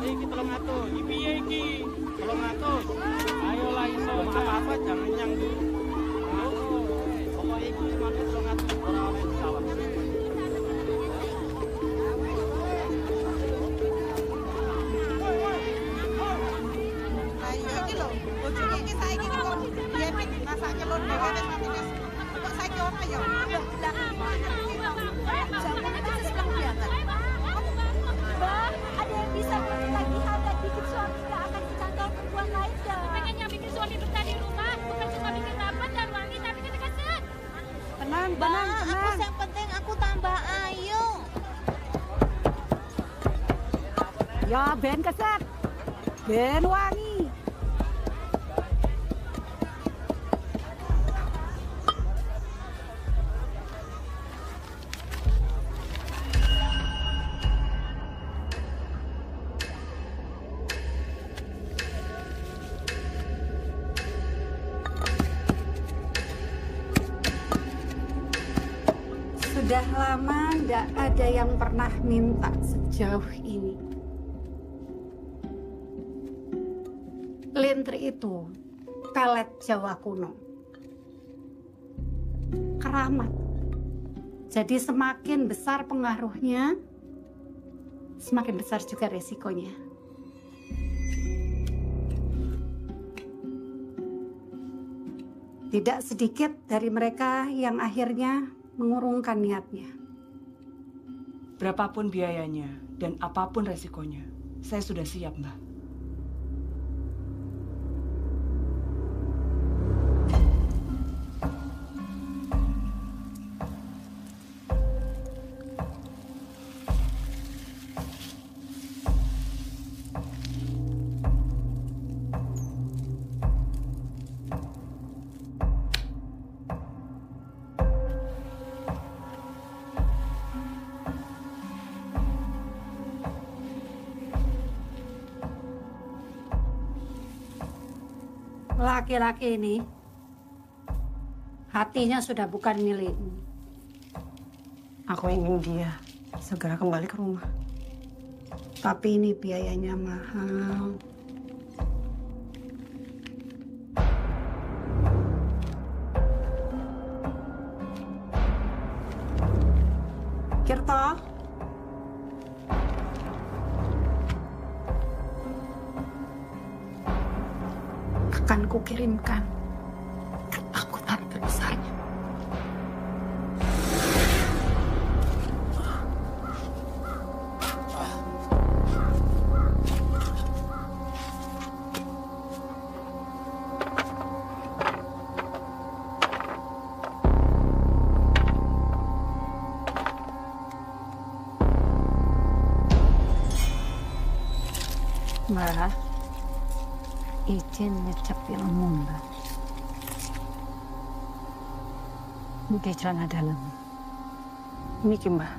Iki 300, piye iki? 300. Ayolah iso apa-apa jangan nyang dulu. Pokoke iki mangke 300 ora oleh disawat. Ayo iki lho, bojone iki saiki kok biyen masak celur dhewe wis mati wis. Kok saiki ora ya? Jangan aja sebelah kelihatan. Mbak, ada yang bisa lagi ada bikin suami nggak akan kecantol perempuan lain dah. Pengennya bikin suami betah di rumah, bukan cuma bikin rapat dan wangi tapi kedeketan. Tenang, Aku yang penting aku tambah ayu. Ya, ben keset. Ben wangi. Sudah lama tidak ada yang pernah minta sejauh ini. Lintri itu pelet Jawa kuno. Keramat. Jadi semakin besar pengaruhnya, semakin besar juga resikonya. Tidak sedikit dari mereka yang akhirnya mengurungkan niatnya. Berapapun biayanya dan apapun resikonya, saya sudah siap, Mbak. Laki-laki ini hatinya sudah bukan milikmu. Aku ingin dia segera kembali ke rumah. Tapi ini biayanya mahal. Kirto, akan kukirimkan ketakutan terbesarnya. Mbak, izin ngecap ilmu, Mbak. Ini celana dalam. Ini Mbak.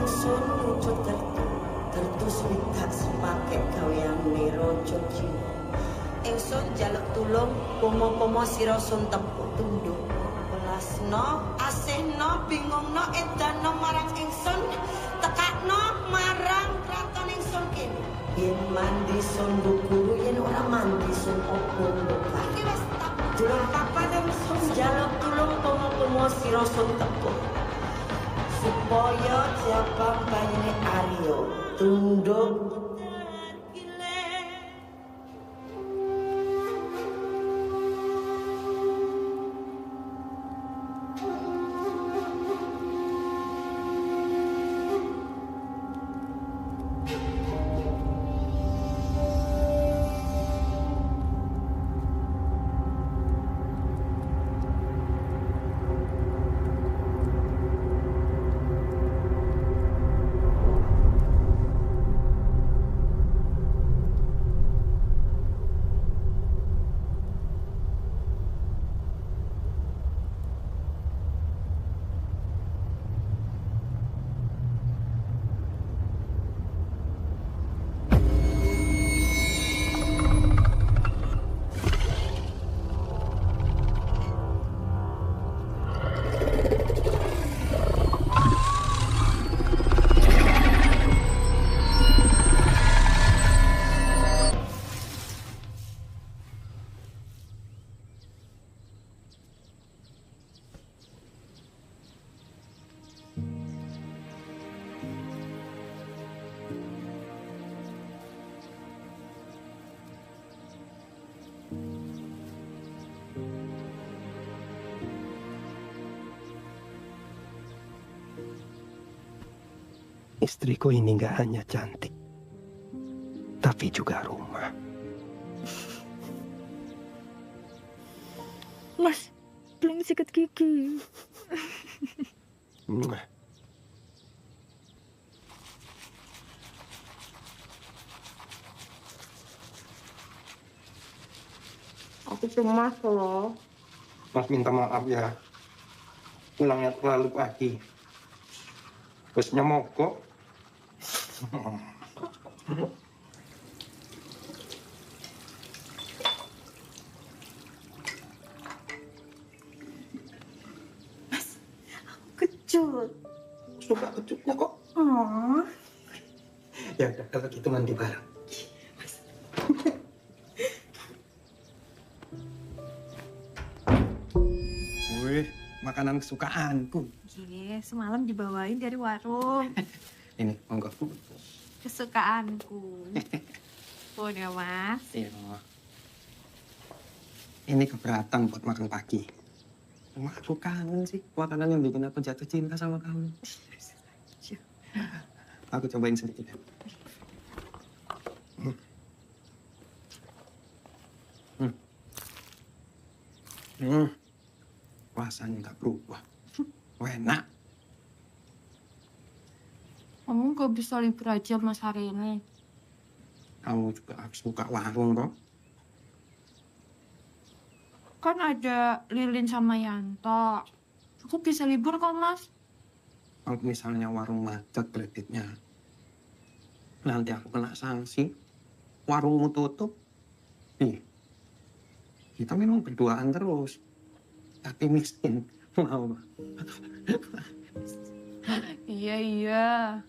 ingsun wujud tertus widak sepake gaweane raja jiwa. Ingsun njaluk tulung pomo-pomo sira sun tempuk tunduk welas jelasno, asihno, bingungno, edano marang ingsun, tekakno marang kraton ingsun kene. Yen mandi sun guru, yen ora mandi sun opo lho. Iki wis tak delok kapan sun jaluk tulung tomo-tomo sira sun teko. Supaya jabang bayine Aryo tunduk. Istriku ini nggak hanya cantik, tapi juga rumah. Mas, belum sikat gigi. Aku cemas loh. Mas minta maaf ya, pulangnya terlalu pagi. Busnya mogok. Kecut. Suka kecutnya kok. Oh. Ya udah, kalau gitu mandi bareng. Wih, makanan kesukaanku. Iya, semalam dibawain dari warung. Ini, monggo. Kesukaanku. Udah, Mas. Iya. Ini keberatan buat makan pagi. Emang aku kangen sih makanan yang bikin aku jatuh cinta sama kamu. Aku cobain sedikit ya. Rasanya nggak berubah. Enak. Kamu gak bisa libur aja, Mas, hari ini. Kamu juga harus buka warung, toh? Kan ada Lilin sama Yanto. Aku bisa libur kok, Mas. Kalau misalnya warung macet kreditnya, nanti aku kena sanksi, warungmu tutup. Ih, kita memang berduaan terus, tapi miskin. Mau? Iya.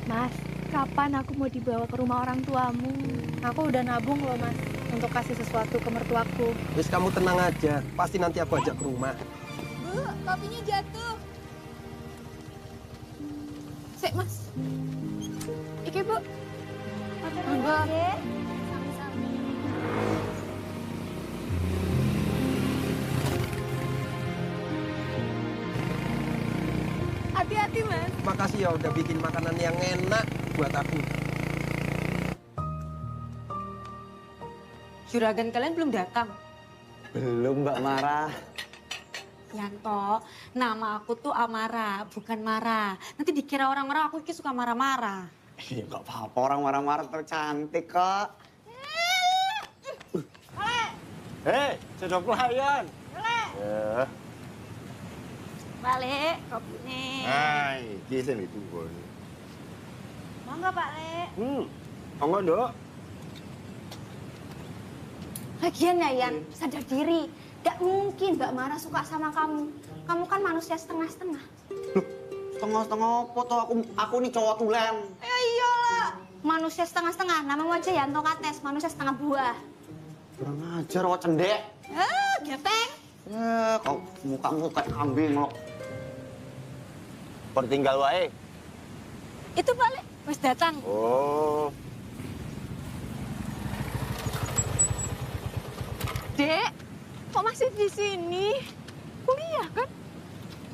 Mas, kapan aku mau dibawa ke rumah orang tuamu? Aku udah nabung loh, Mas, untuk kasih sesuatu ke mertuaku. Terus kamu tenang aja, pasti nanti aku ajak ke rumah. Bu, kopinya jatuh. Sik, Mas. Iki, Bu. Enggak. Sami-sami. Hati-hati, Mas. Makasih ya udah bikin makanan yang enak buat aku. Juragan kalian belum datang? Belum, Mbak Mara. Yanto, nama aku tuh Amara, bukan Mara. Nanti dikira orang-orang aku suka marah-marah. Ya nggak apa-apa, orang marah-marah tercantik kok. Hei, sudah pelayan. Ya. Balik, kopinya. Hai, kisah itu pun. Mau nggak, Pak Le? Enggak, Dok. Lagian ya Yan, sadar diri. Gak mungkin Mbak Mara suka sama kamu. Kamu kan manusia setengah-setengah. Loh, setengah-setengah apa tuh? Aku nih cowok tulen. Ya iyalah. Manusia setengah-setengah, namamu aja Yanto Kates, manusia setengah buah. Kurang ajar, kok cendek. Gepeng. Kau mukamu kayak kambing loh. Pertinggal wae. Itu balik, wis datang. Oh. Dek, kok masih di sini? Kuliah kan?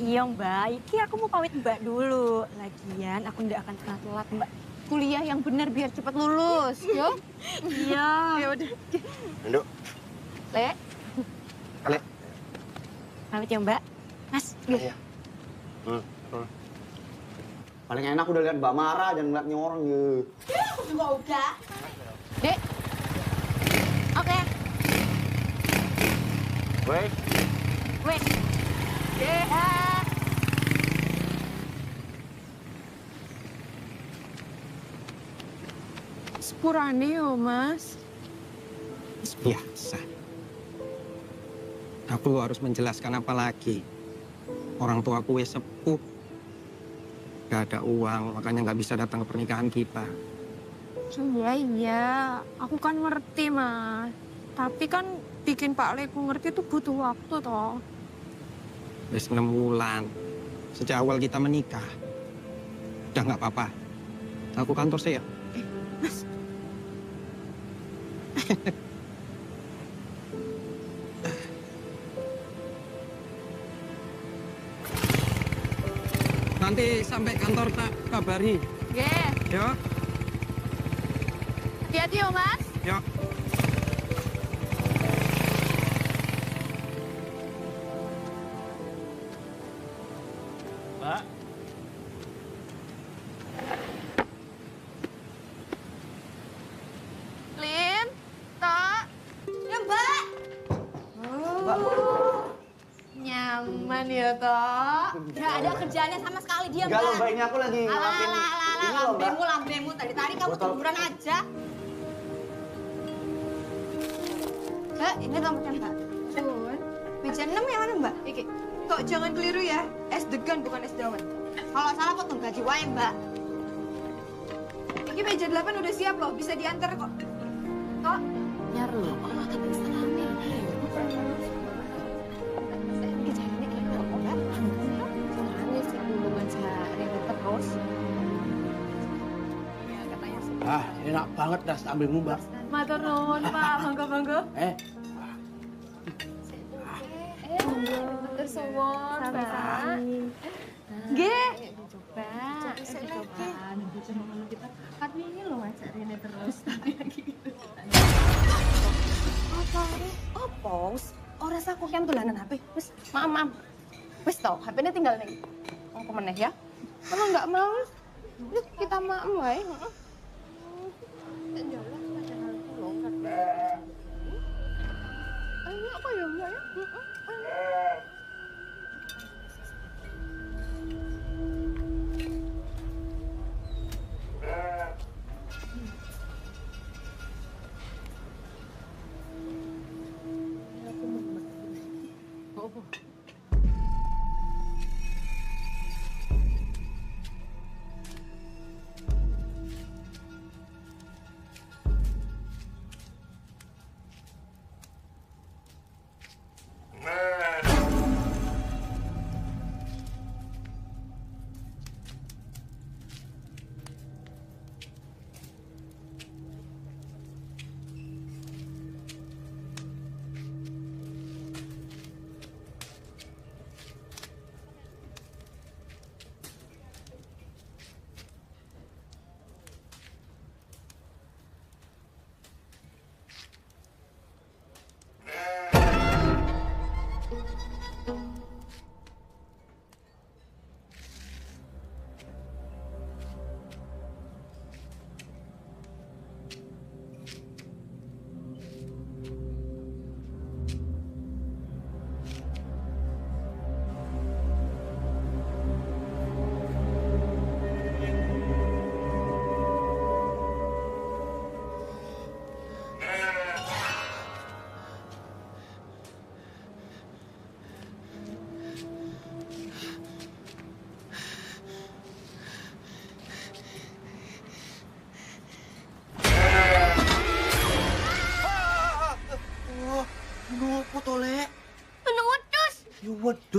Iya Mbak, iki aku mau pamit Mbak dulu. Lagian aku nggak akan pernah telat Mbak. Kuliah yang benar biar cepat lulus, yo. Iya. Ya udah. Nduk. Le, Ale. pamit ya Mbak. Mas, Iya. Paling enak udah lihat Mbak Mara dan ngeliatnya orang ya. aku juga udah. Dek. Oke. Wait. Wait. Dek. Sepurane yo, Mas. Biasa. Aku harus menjelaskan apa lagi. Orang tuaku wis sepuh. Gak ada uang, makanya nggak bisa datang ke pernikahan kita. Iya. Aku kan ngerti, Mas. Tapi kan bikin Pak Leku ngerti itu butuh waktu, toh. Wis 6 bulan. Sejak awal kita menikah. Udah nggak apa-apa. Aku kantor saya. Mas. Nanti sampai kantor tak kabari. Yes. Yo, Hati-hati yo, Mas. yo. Mbak, Lin, Tak. Ya Mbak. Nyaman ya, Tok. Gak ada kerjaannya sama sekali dia Enggak loh, Mbak. Mbak, ini aku lagi ngelapin ini loh, Mbak. Lambemu. Tadi kamu Botol. tiduran aja. Mbak, ini rambutnya Mbak. Sun. Meja 6 yang mana Mbak? Iki, kok jangan keliru ya. Es degan bukan es dawet. Kalau salah potong gaji wae Mbak. Iki meja 8 udah siap loh, bisa diantar kok. Kok? Nyar loh. Oh, tapi setengah mil. Ah, enak banget dah ambil Mbak. Matur nuwun, Pak. Monggo-monggo. Monggo. Matur suwun, Pak. Nggih. Coba. Coba. Kan ini loh ngajak Rene terus. Apa? Apa? Ora saku yang dolanan HP. Wis, maaf. Wis toh, HP-ne tinggal ning. Engko meneh ya. Kalau nggak mau, yuk kita maem wae. Ayo apa ya Mbak ya?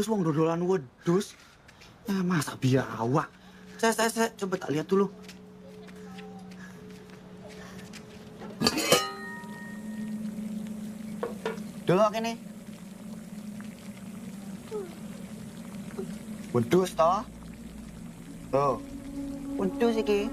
wedus, wong dodolan wedus. Masa biawak? Saya coba tak lihat dulu. Dulu kene. Wedus toh? Tuh. Wedus iki.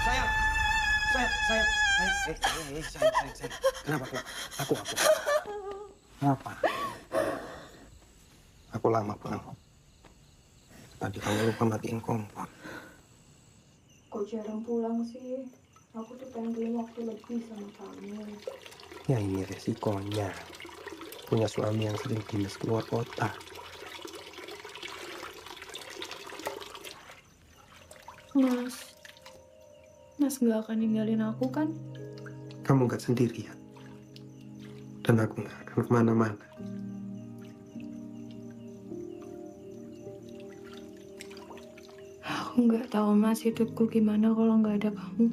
Sayang. Kenapa aku? Kenapa? Aku lama pulang. Tadi kamu lupa matiin kompor. Kok jarang pulang sih? Aku tuh pengen waktu lebih sama kamu. Ya ini resikonya. Punya suami yang sering dinas keluar kota. Mas gak akan ninggalin aku kan? Kamu gak sendirian. Dan aku gak akan kemana-mana. Aku gak tahu Mas hidupku gimana kalau gak ada kamu.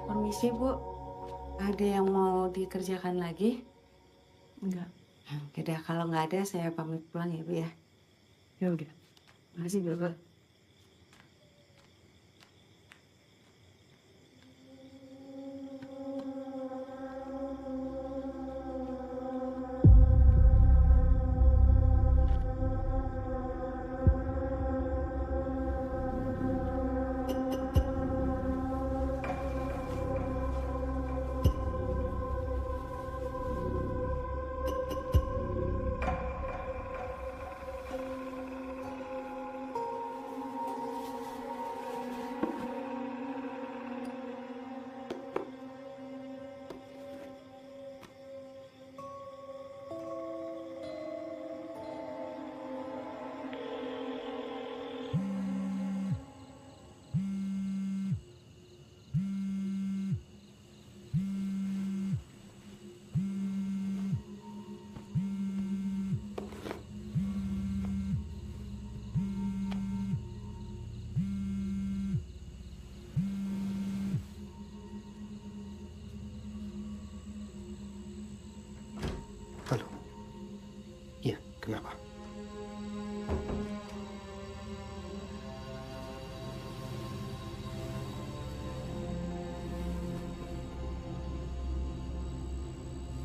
Permisi Bu, ada yang mau dikerjakan lagi? Enggak. Yaudah, kalau nggak ada saya pamit pulang ya Bu ya. Ya udah. Makasih Bu.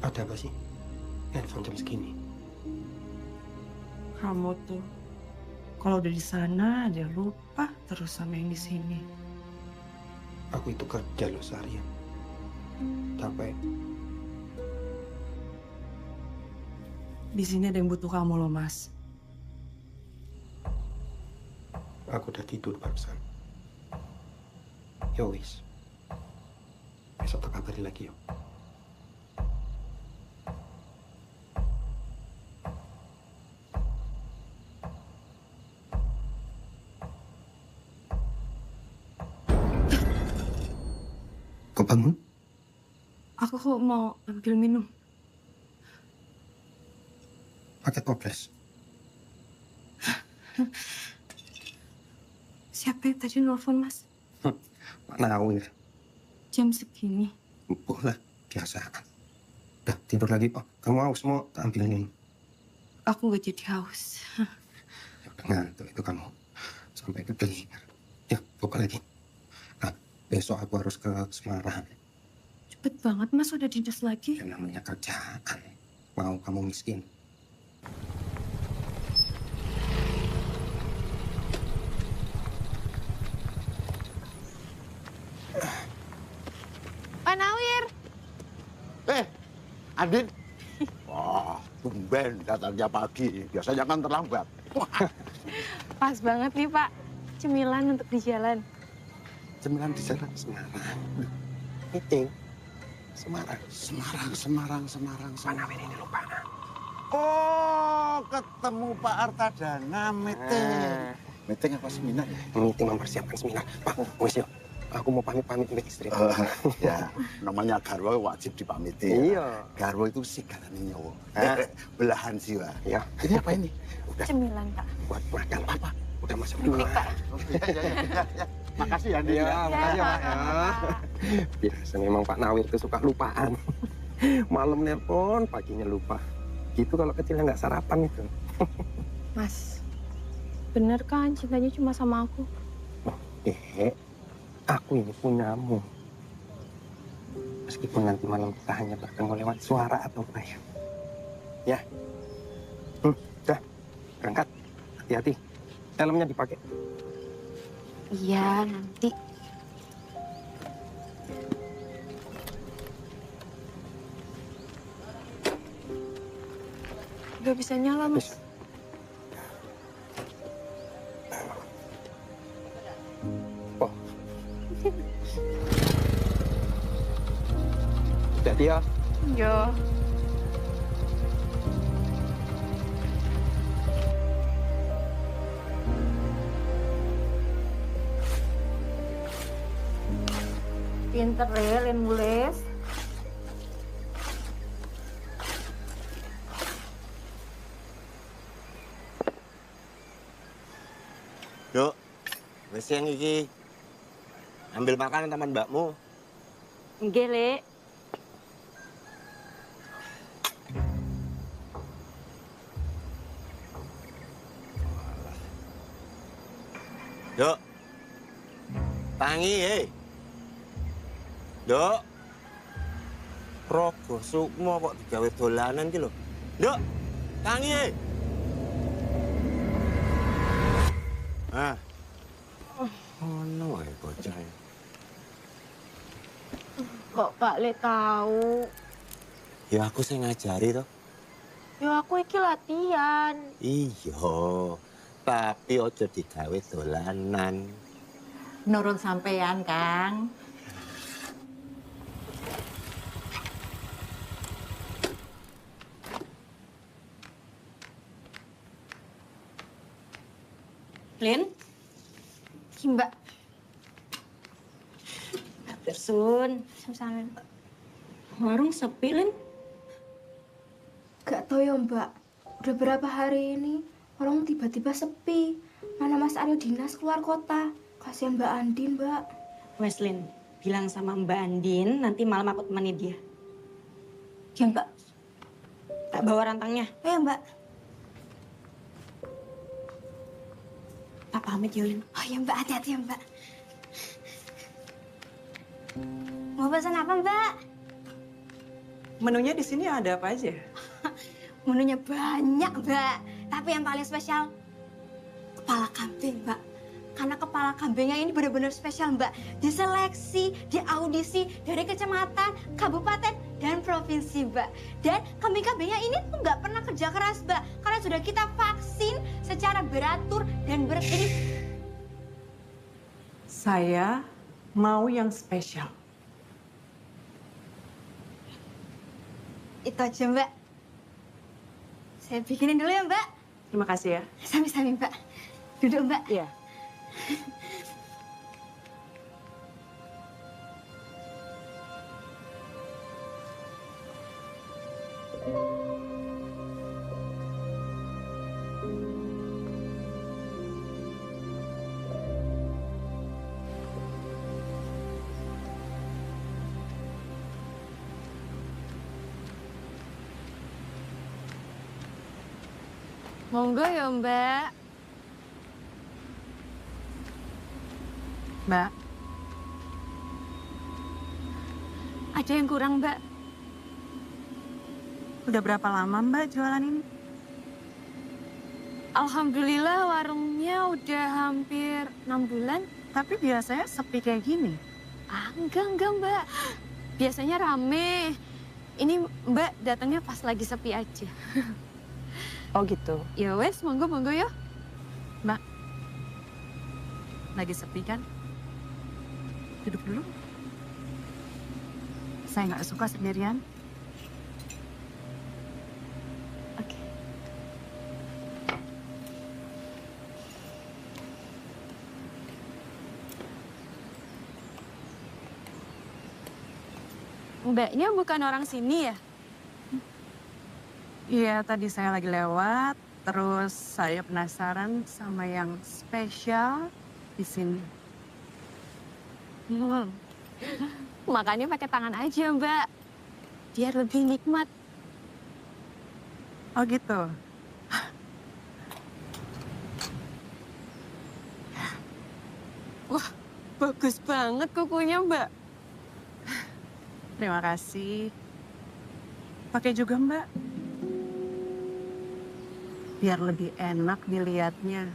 Ada apa sih? Handphone jam segini. Kamu tuh kalau udah di sana aja lupa terus sama yang di sini. Aku itu kerja loh seharian. Capek. Di sini ada yang butuh kamu loh, Mas. Aku udah tidur barusan. Yo wis. Besok tak kabari lagi yuk. Kau bangun? Aku kok mau ambil minum. Paket toples. Siapa yang tadi nelfon, Mas? Pak Nawir. Jam segini. Boleh, biasaan. Udah, tidur lagi. Oh, kamu haus mau tak ambil minum? Aku gak jadi haus. Ya udah ngantuk itu kamu. Sampai kedelingan. Ya, buka lagi. Nah, besok aku harus ke Semarang. Cepet banget, Mas. Udah dinas lagi. Yang namanya kerjaan. Mau kamu miskin. Pak Nawir. Andin. Wah, tumben datangnya pagi. Biasanya kan terlambat. Pas banget nih Pak. Cemilan untuk di jalan. Cemilan di jalan Semarang. Meeting. Semarang. Semarang. Pak Nawir ini lupa. Oh, ketemu Pak Artadana meeting. Meeting apa seminar ya? Meeting mempersiapkan seminar. Pak, wes yuk. Aku mau pamit mbak istri. Ya, namanya garwa wajib dipamiti. Iya. Garwa itu sigalane nyawa. Belahan jiwa. Iya. Ini apa ini? Udah. Cemilan Pak. Buat makan apa? Udah masak dulu. Ya. Makasih ya, Andin. Iya, makasih ya, Pak. Biasa memang Pak Nawir itu suka lupaan. Malam nelpon, paginya lupa. Gitu kalau kecilnya nggak sarapan itu. Mas, bener kan cintanya cuma sama aku? Aku ini punyamu. Meskipun nanti malam kita hanya bertemu lewat suara atau bayang. Ya. Udah, berangkat. Hati-hati. Helmnya dipakai. Iya, nanti. Gak bisa nyala, Mas. Jadi ya. Yo. Pinter ya, nulis. Duk, wis yang iki. Ambil makanan taman mbakmu. Nggih, Lek. Duk. Tangi, Duk. Rogo sukmo kok digawe dolanan iki lho. Duk. Tangi, Ah. Ono wae bocah. Kok Pak Lek tahu? Ya aku sing ngajari to. Ya aku iki latihan. Iya. Tapi ojo digawe dolanan. Nurun sampean, Kang. Lin? Mbak. Tersun. Sama-sama. Warung sepi, Lin. Gak tau ya Mbak, udah berapa hari ini warung tiba-tiba sepi. Mana Mas Aryo dinas keluar kota. Kasihan Mbak Andin, Mbak. Wes, Lin. Bilang sama Mbak Andin, nanti malam aku temani dia. Ya Mbak. Tak bawa rantangnya. Oh ya Mbak. Tak pamit, Yulin. Oh ya Mbak, hati-hati ya Mbak. Mau pesan apa Mbak? Menunya di sini ada apa aja? Menunya banyak, Mbak. Tapi yang paling spesial, kepala kambing, Mbak. Karena kepala kambingnya ini benar-benar spesial, Mbak. Diseleksi, diaudisi dari kecamatan, kabupaten, dan provinsi, Mbak. Dan kambing-kambingnya ini tuh nggak pernah kerja keras, Mbak. Karena sudah kita vaksin secara beratur dan ini. Saya mau yang spesial. Itu aja, Mbak. Saya bikinin dulu ya, Mbak. Terima kasih ya. Sami-sami, Mbak. Duduk, Mbak. Iya. Monggo ya, Mbak. Mbak, Ada yang kurang, Mbak? udah berapa lama Mbak jualan ini? Alhamdulillah warungnya udah hampir 6 bulan. Tapi biasanya sepi kayak gini. Enggak, Mbak. Biasanya rame. Ini Mbak datangnya pas lagi sepi aja. Oh gitu. Ya wes, monggo ya. Mbak, lagi sepi kan? Duduk dulu. Saya nggak suka sendirian. Oke. Mbaknya bukan orang sini ya? Iya, tadi saya lagi lewat, terus saya penasaran sama yang spesial di sini. Makannya pakai tangan aja, Mbak. Biar lebih nikmat. Oh gitu. Wah, bagus banget kukunya, Mbak. Terima kasih. Pakai juga Mbak. Biar lebih enak dilihatnya.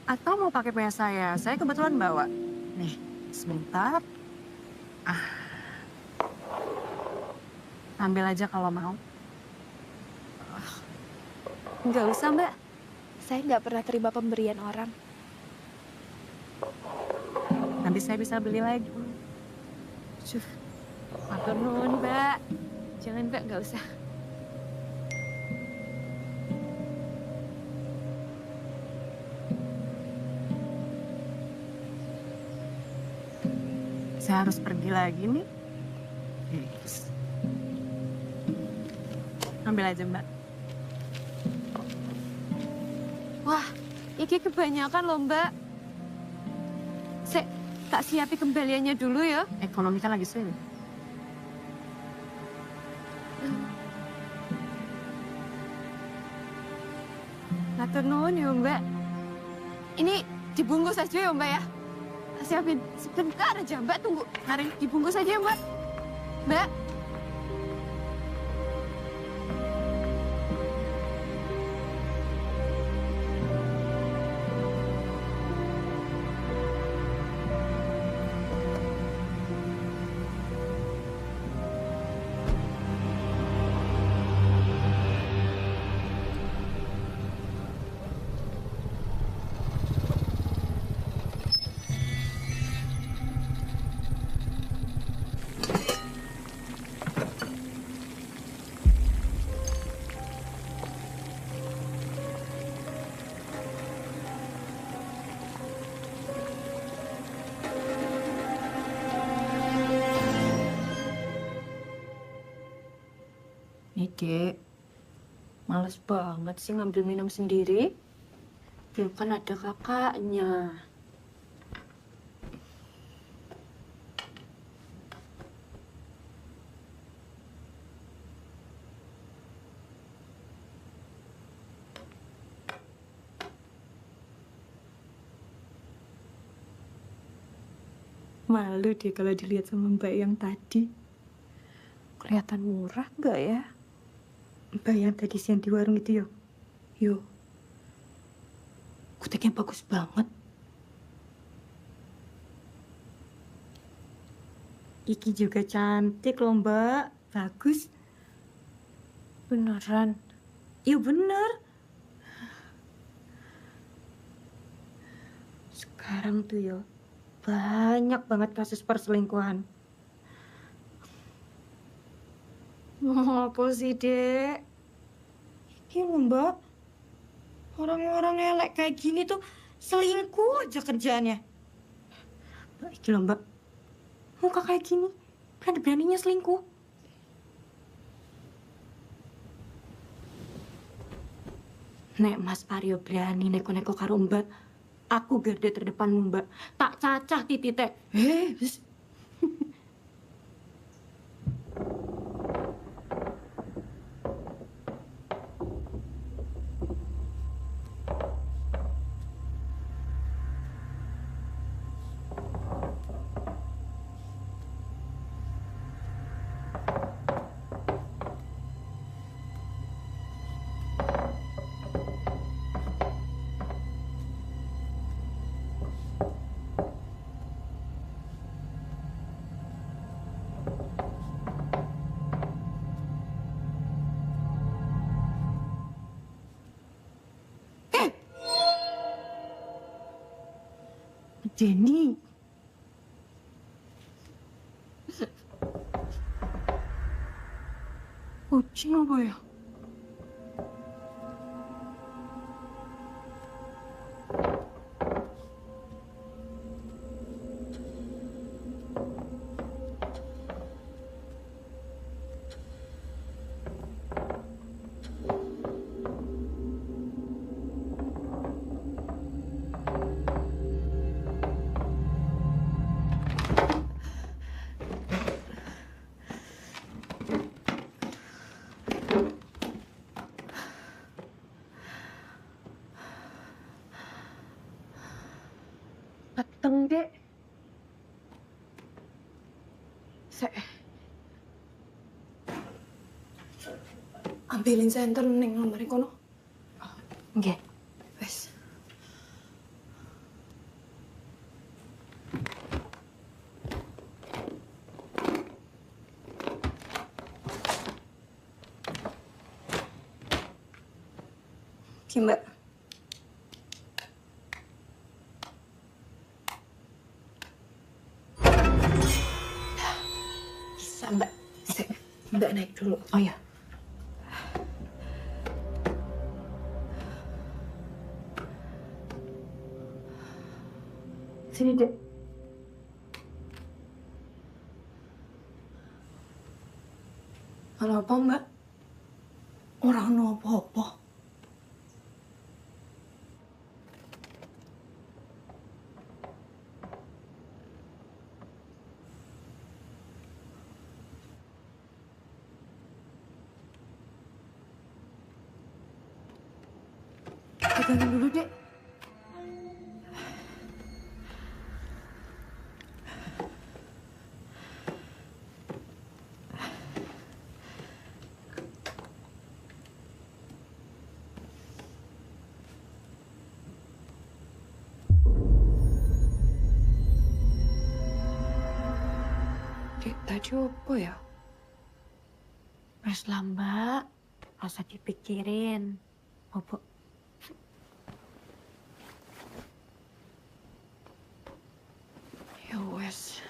Atau mau pakai punya saya? Saya kebetulan bawa. Nih, sebentar. Ambil aja kalau mau. Nggak usah, Mbak. Saya nggak pernah terima pemberian orang. Nanti saya bisa beli lagi. Matur nuwun, Mbak. Jangan, Mbak, nggak usah. Saya harus pergi lagi nih. Yes. Ambil aja Mbak. Wah, iki kebanyakan loh, Mbak. Tak siapi kembaliannya dulu ya. Ekonomi kan lagi sulit. Matur nuwun ya, Mbak. Ini dibungkus aja ya, Mbak ya. Siapin sebentar aja, Mbak. Tunggu. Mari dibungkus aja, Mbak. Mbak. Dek, males banget sih ngambil minum sendiri. Belum kan ada kakaknya. Malu deh kalau dilihat sama Mbak yang tadi. Kelihatan murah nggak ya? Mbak yang tadi siang di warung itu yo. Yo. Kuteknya bagus banget. Iki juga cantik loh Mbak. Bagus. Beneran? Iya bener. Sekarang tuh yo. Banyak banget kasus perselingkuhan. Apa sih, Dek? Ini loh, Mbak. Orang-orang elek kayak gini tuh selingkuh aja kerjaannya. Mbak, ini loh, Mbak. Muka kayak gini, berani-beraninya selingkuh. Nek Mas Aryo berani neko-neko karo Mbak, aku garda terdepanmu, Mbak. Tak cacah titik. Wis. Jenny. Kucing apa ya? Peteng, Dek. Ambilin senter ning lemari kono. Nggih. Wes. Ki, Mbak. Bisa, Mbak. Mbak naik dulu. Oh ya. Sini, Dek. Halo apa, Mbak? Orang no apa-apa. Pegangin dulu, Dek. Dek, tadi apa ya? Wes lah, Mbak. Rasa dipikirin. Apa? Ya wes.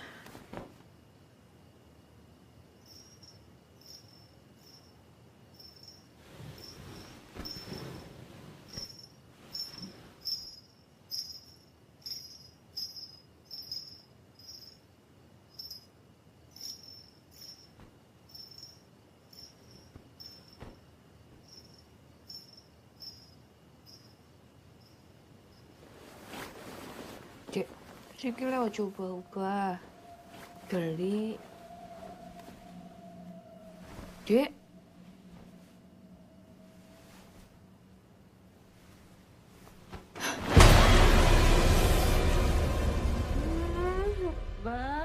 Dek, sikile aja ubah-ubah. Geli. Dek. Mbak.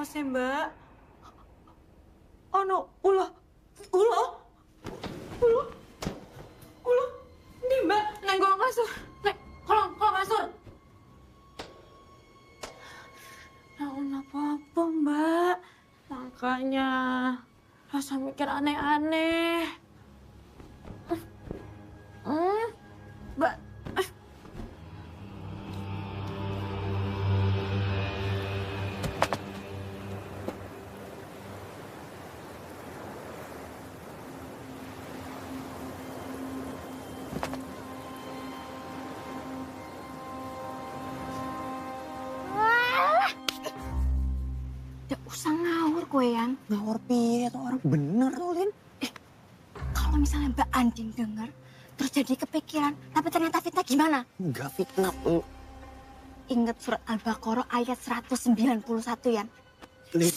apa sih, Mbak? Ono ulo. Ini, Mbak, nang gua kasur. Nek, kolong kasur. Nah, apa-apa, Mbak. Makanya rasa mikir aneh-aneh. Mbak. Gak usah ngawur kowe yang. Ngawur piye tuh orang bener tuh, Lin. Kalau misalnya Mbak Andin denger, terus jadi kepikiran, tapi ternyata fitnah gimana? Enggak fitnah. Ingat surat Al-Baqarah ayat 191, Yan. Lin,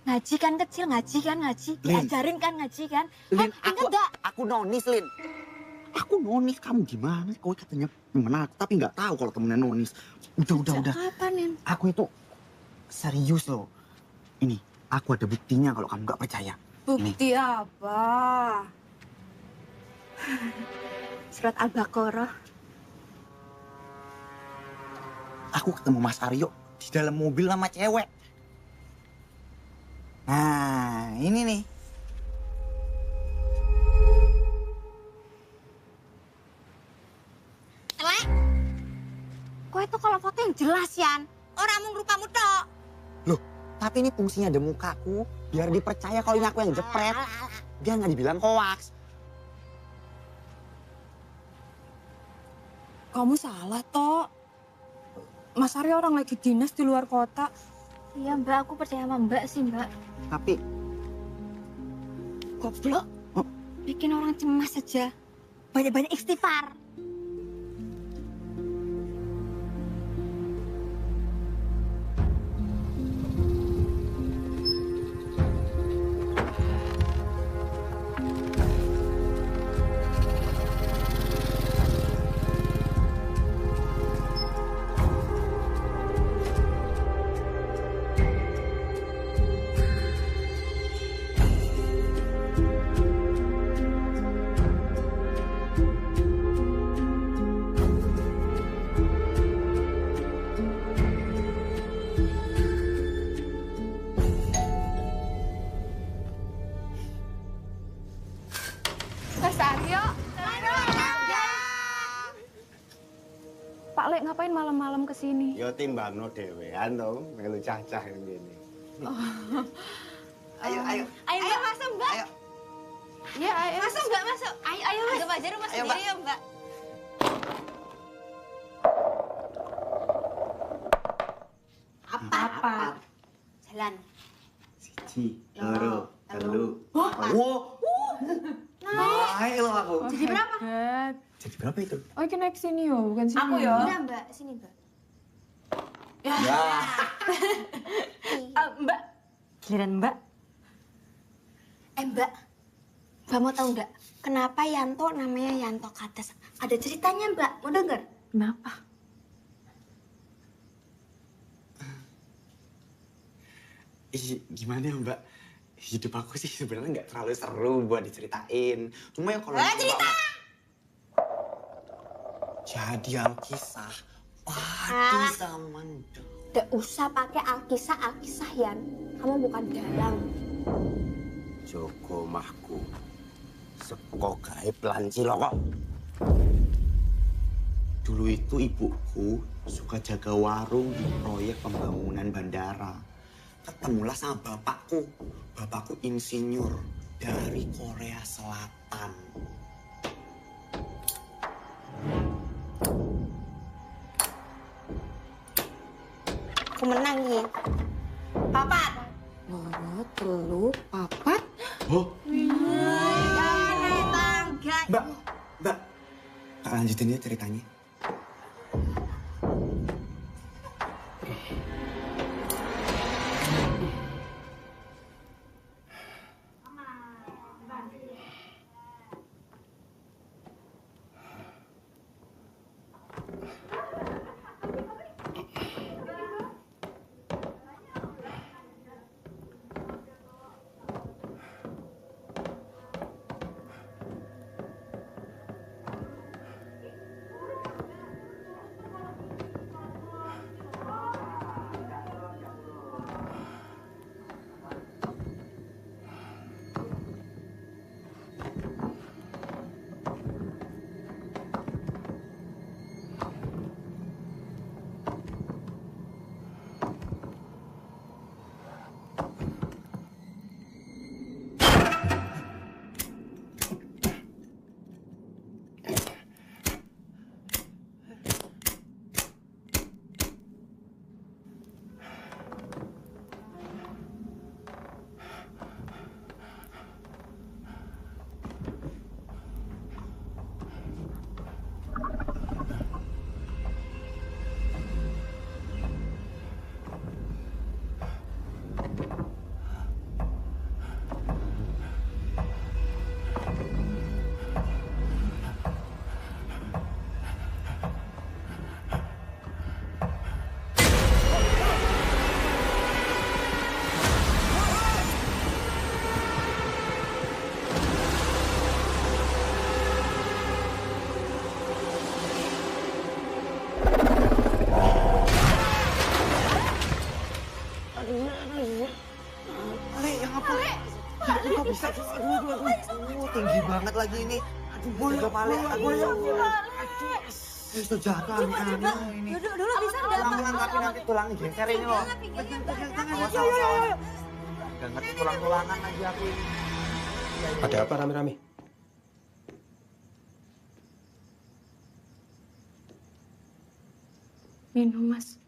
Ngaji kan kecil, ngaji. Lin. Diajarin kan ngaji kan? Lin, Ingat gak? aku nonis, Lin. Aku nonis, kamu gimana? Kau katanya temen aku, tapi nggak tahu kalau temennya nonis. Udah. Kapan, Yan? Aku itu serius loh. Ini, aku ada buktinya kalau kamu nggak percaya. Bukti apa? Surat Al-Baqarah. Aku ketemu Mas Aryo di dalam mobil sama cewek. Nah, ini nih. Elek. Kowe itu kalau foto yang jelas, Yan. Orang mau rupamu tok. Loh, tapi ini fungsinya ada mukaku. Biar dipercaya kalau ini aku yang jepret. Biar nggak dibilang hoaks. Kamu salah, Tok. Mas Aryo orang lagi dinas di luar kota. Iya, Mbak. Aku percaya sama Mbak sih, Mbak. Tapi, Goblok. Bikin orang cemas saja. Banyak-banyak istighfar. Mas Aryo. Pak Lek ngapain malam-malam kesini? Ya timbangno dhewean to, melu cacah ngene. ayo. Ayo masuk, Mbak. Ayo. Iya, ayo. Masuk, Mbak, masuk. Ayo, Mas. Anggap aja rumah Ayo, sendiri ya, Mbak. Apa? Jalan. Siji, loro, telu. Wow. Naik loh aku. Jadi berapa? Jadi berapa itu? Oh, ini naik sini yo, bukan sini. Aku yo. Udah, Mbak. Sini, Mbak. Ya. Mbak. Giliran Mbak. Mbak. Mbak mau tahu nggak? Kenapa Yanto namanya Yanto Kades? Ada ceritanya, Mbak. Mau denger? Kenapa? Gimana ya, Mbak? Hidup aku sih sebenarnya nggak terlalu seru buat diceritain. Cuma ya kalau cerita. Jadi Alkisah, padi sama Nggak usah pakai Alkisah, Yan. Kamu bukan dalang. Joko mahku. Seko gaib lan ciloko. Dulu itu ibuku suka jaga warung di proyek pembangunan bandara. Ketemulah sama bapakku. Bapakku insinyur dari Korea Selatan. Aku menang nih. Papat. Loro, telu, papat. Oh, Jangan naik tangga. Mbak. Tak lanjutin ya ceritanya. Ale, yang apa? Aku nggak bisa. Aduh, tinggi banget lagi ini. Aduh, boyo, Ale. Itu jatuh aneh-aneh ini. Dulu bisa nggak? Pelan-pelan tapi nanti tulangnya geser ini loh. Awas. Gak ngerti tulang-tulangan lagi aku ini. Ada apa rame-rame? Minum, Mas.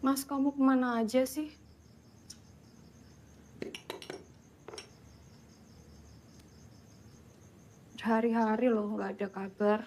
Mas, kamu kemana aja sih? Hari-hari loh nggak ada kabar.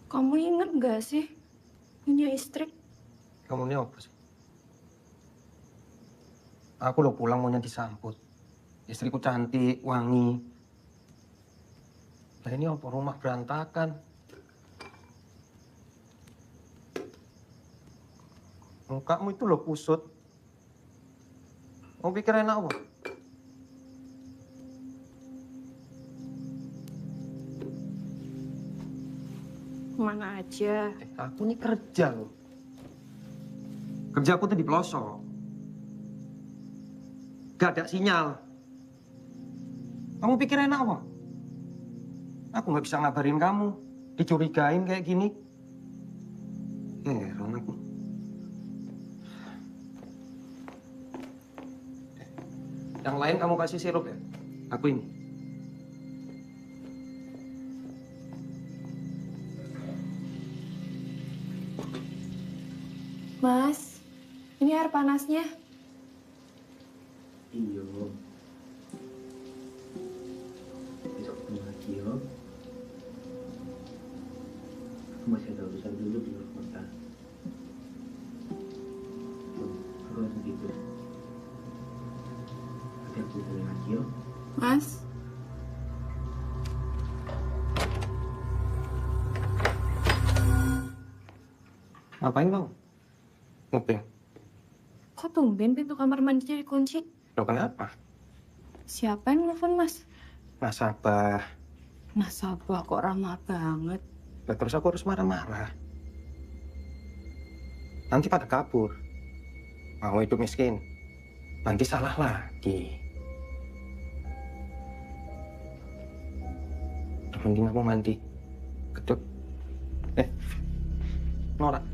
Kamu inget nggak sih punya istri? Kamu ini apa sih? Aku lo pulang maunya disambut. Istriku cantik, wangi. Nah ini apa rumah berantakan. Mukamu itu lo kusut. Mau pikir enak apa? Kemana aja? Aku ini kerja loh. Kerjaku tuh di pelosok. Gak ada sinyal. Kamu pikir enak apa? Aku nggak bisa ngabarin kamu. Dicurigain kayak gini. Heran aku. Yang lain kamu kasih sirup ya? Aku ini. Mas, ini air panasnya. Iya. Besok ketemu lagi ya. Aku masih ada urusan dulu di luar kota. Aku langsung tidur. Nanti aku hubungi lagi ya. Mas? Ngapain kamu? Nguping. Kok tumben pintu kamar mandinya dikunci? Loh kenapa? Siapa yang nelfon, Mas? Nasabah. Nasabah kok ramah banget. Lah, terus aku harus marah-marah. Nanti pada kabur. Mau hidup miskin. Nanti salah lagi. Mending aku mandi. Kedut. Nora.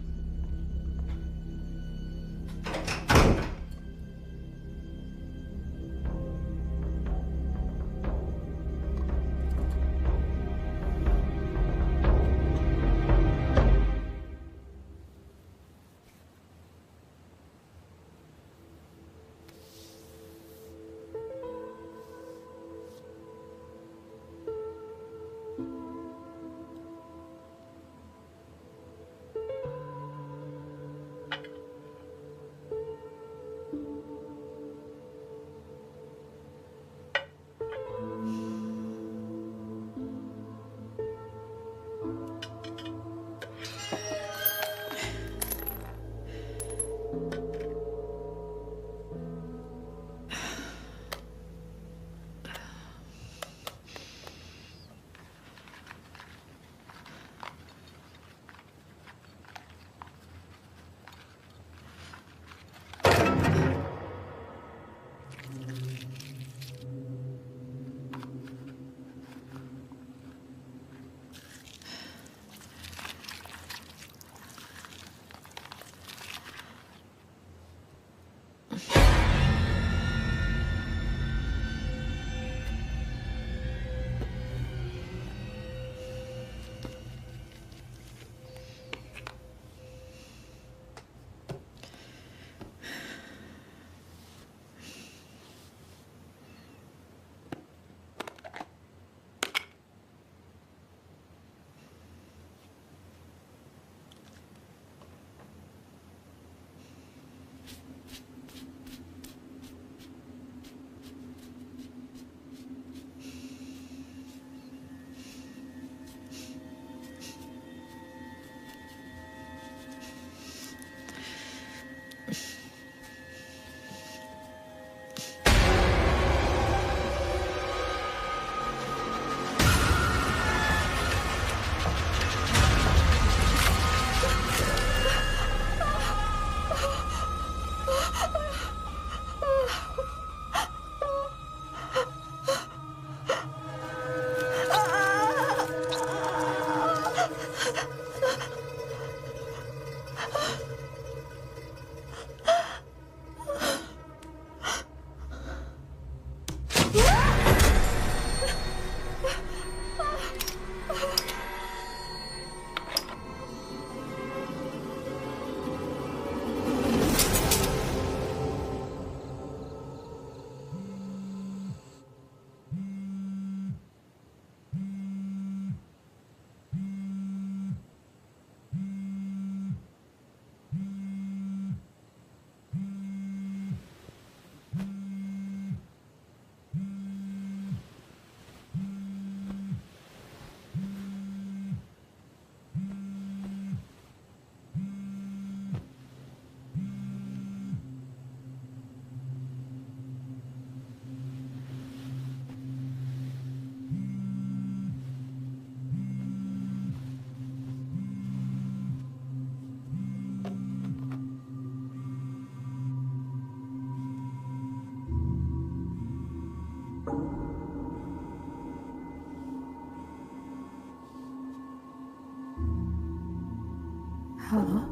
Halo?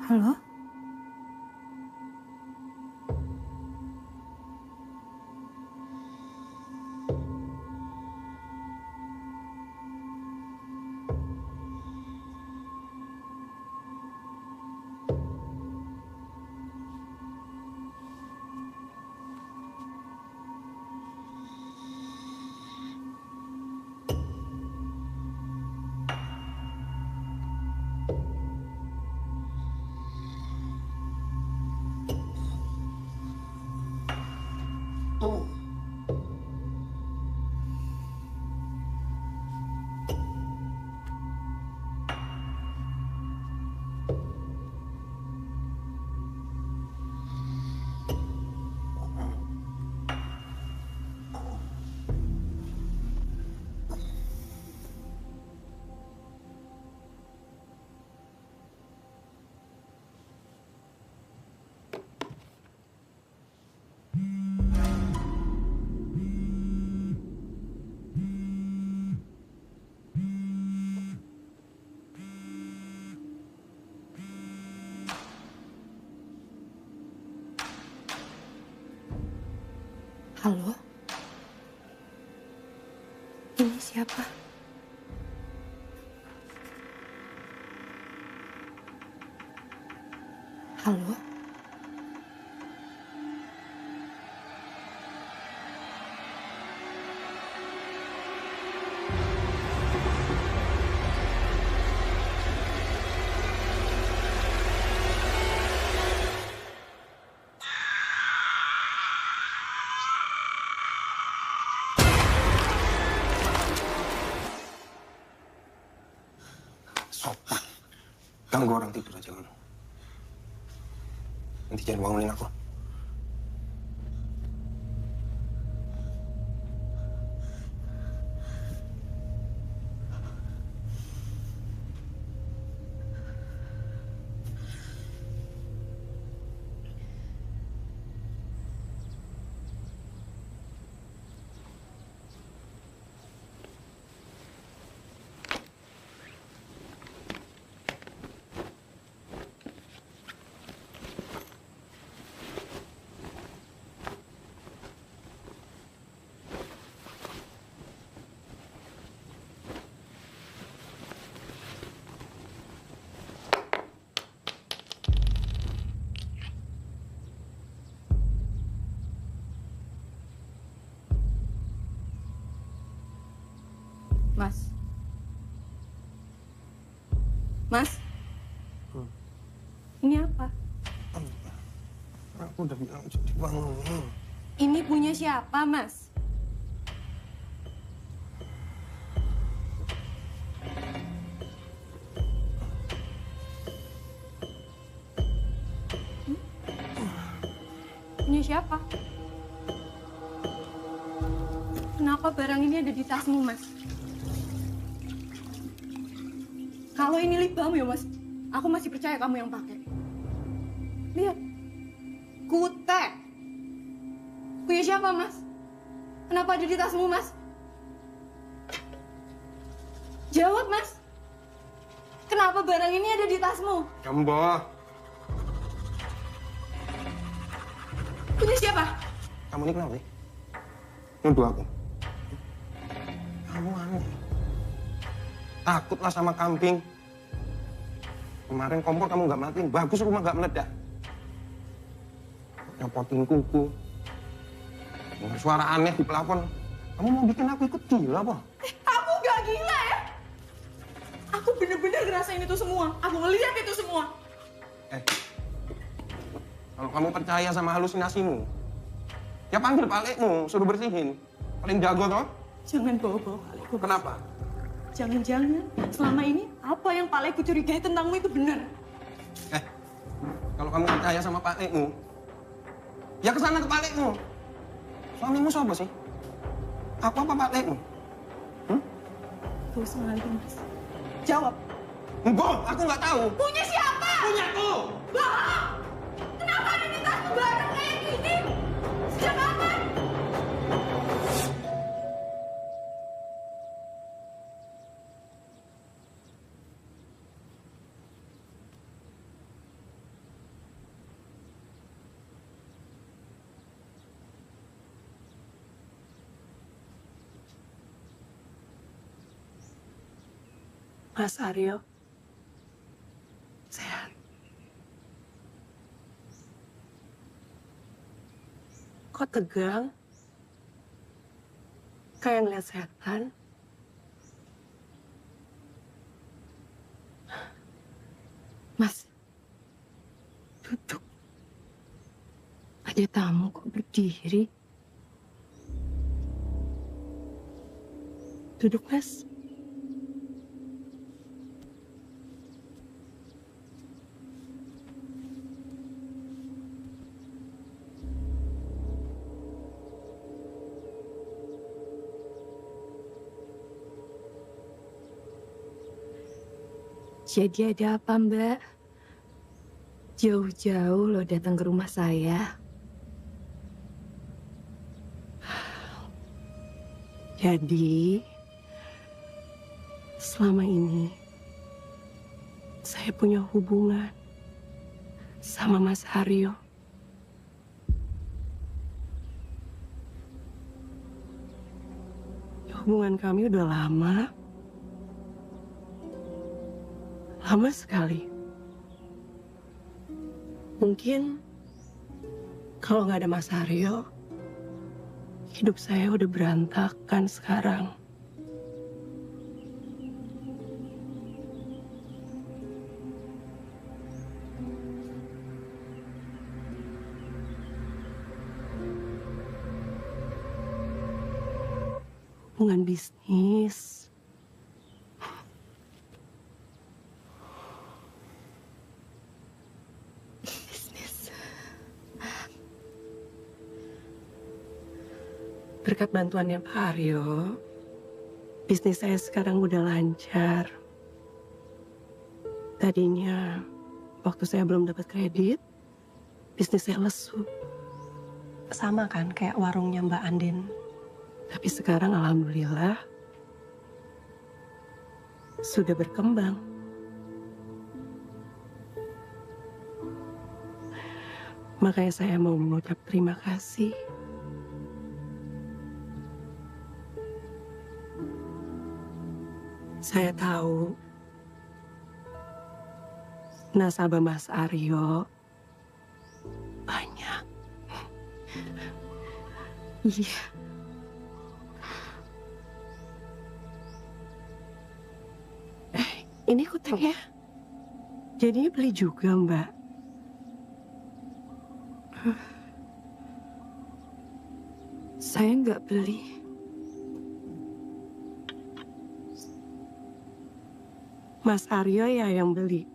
Halo? Halo? Ini siapa? Halo? Sopan. Ganggu orang tidur aja kamu. Nanti jangan bangunin aku. Mas. Mas. Ini apa? Aku udah bilang jadi bangun. Ini punya siapa, Mas? Punya siapa? Kenapa barang ini ada di tasmu, Mas? Kalau ini lip balm ya, Mas, aku masih percaya kamu yang pakai. Lihat. Kutek. Punya siapa, Mas? Kenapa ada di tasmu, Mas? Jawab, Mas. Kenapa barang ini ada di tasmu? Kambo. Punya siapa? Kamu ini kenapa sih? Nuduh aku. Kamu aneh. Takutlah sama kambing. Kemarin kompor kamu nggak matiin, bagus rumah nggak meledak. Nyopotin kuku. Dengar suara aneh di pelafon. Kamu mau bikin aku ikut gila apa? Aku gak gila ya. Aku bener-bener ngerasain itu semua. Aku ngeliat itu semua. Kalau kamu percaya sama halusinasimu, ya panggil palekmu, suruh bersihin. Paling jago toh? Jangan bawa-bawa palekku. Kenapa? Jangan-jangan selama ini apa yang palekku curigai tentangmu itu benar. Kalau kamu percaya sama palekmu, ya kesana ke palekmu. Suamimu siapa sih? Aku apa palekmu? Gak usah ngalih, Mas. Jawab. Enggak, aku nggak tahu. Punya siapa? Punyaku. Bohong! Kenapa ada di tasmu barang kayak gini? Sejak kapan? Mas Aryo sehat. Kok tegang? Kayak ngeliat setan. Mas, duduk. Ada tamu kok berdiri. Duduk, Mas. Jadi ada apa, Mbak? Jauh-jauh lo datang ke rumah saya. Jadi, selama ini saya punya hubungan sama Mas Aryo. Hubungan kami udah lama. Lama sekali. Mungkin kalau nggak ada Mas Aryo, hidup saya udah berantakan sekarang. Hubungan bisnis. Berkat bantuannya Pak Aryo, bisnis saya sekarang udah lancar. Tadinya, waktu saya belum dapat kredit, bisnis saya lesu. Sama kan kayak warungnya Mbak Andin. Tapi sekarang alhamdulillah, sudah berkembang. Makanya saya mau mengucap terima kasih. Saya tahu nasabah Mas Aryo banyak. Iya. Ini kuteknya. Jadinya beli juga, Mbak. Saya nggak beli. Mas Aryo ya yang beli.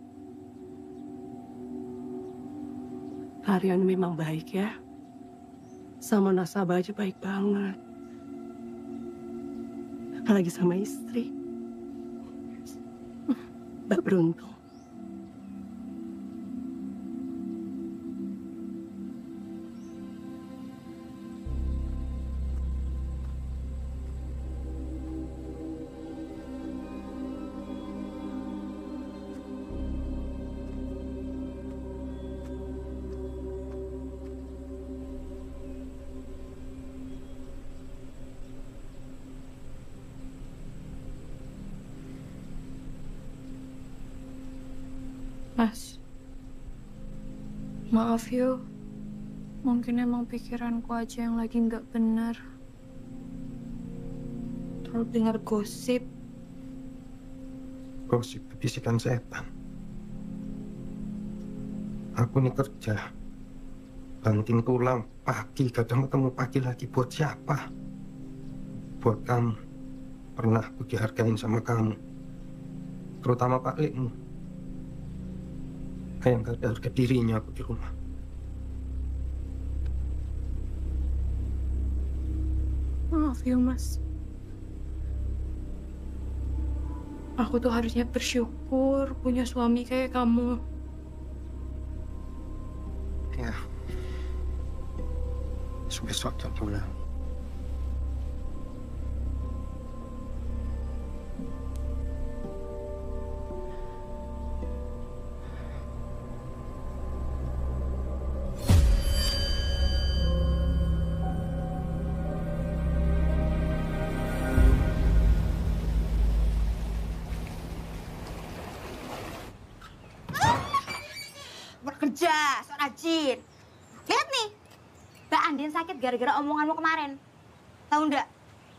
Aryo ini memang baik ya. Sama nasabah aja baik banget. Apalagi sama istri. Mbak beruntung. Mas, maaf yo. Mungkin emang pikiranku aja yang lagi nggak benar. Terus dengar gosip. Gosip itu bisikan setan. Aku nih kerja, banting tulang pagi, kadang ketemu pagi lagi buat siapa? Buat kamu. Pernah aku dihargain sama kamu. Terutama Pak Lekmu. Kayak nggak ada harga dirinya aku di rumah. Maaf ya, Mas. Aku tuh harusnya bersyukur punya suami kayak kamu. Ya. Besok jam pulang. Iya, sok rajin. Lihat nih, Mbak Andin sakit gara-gara omonganmu kemarin. Tahu nggak?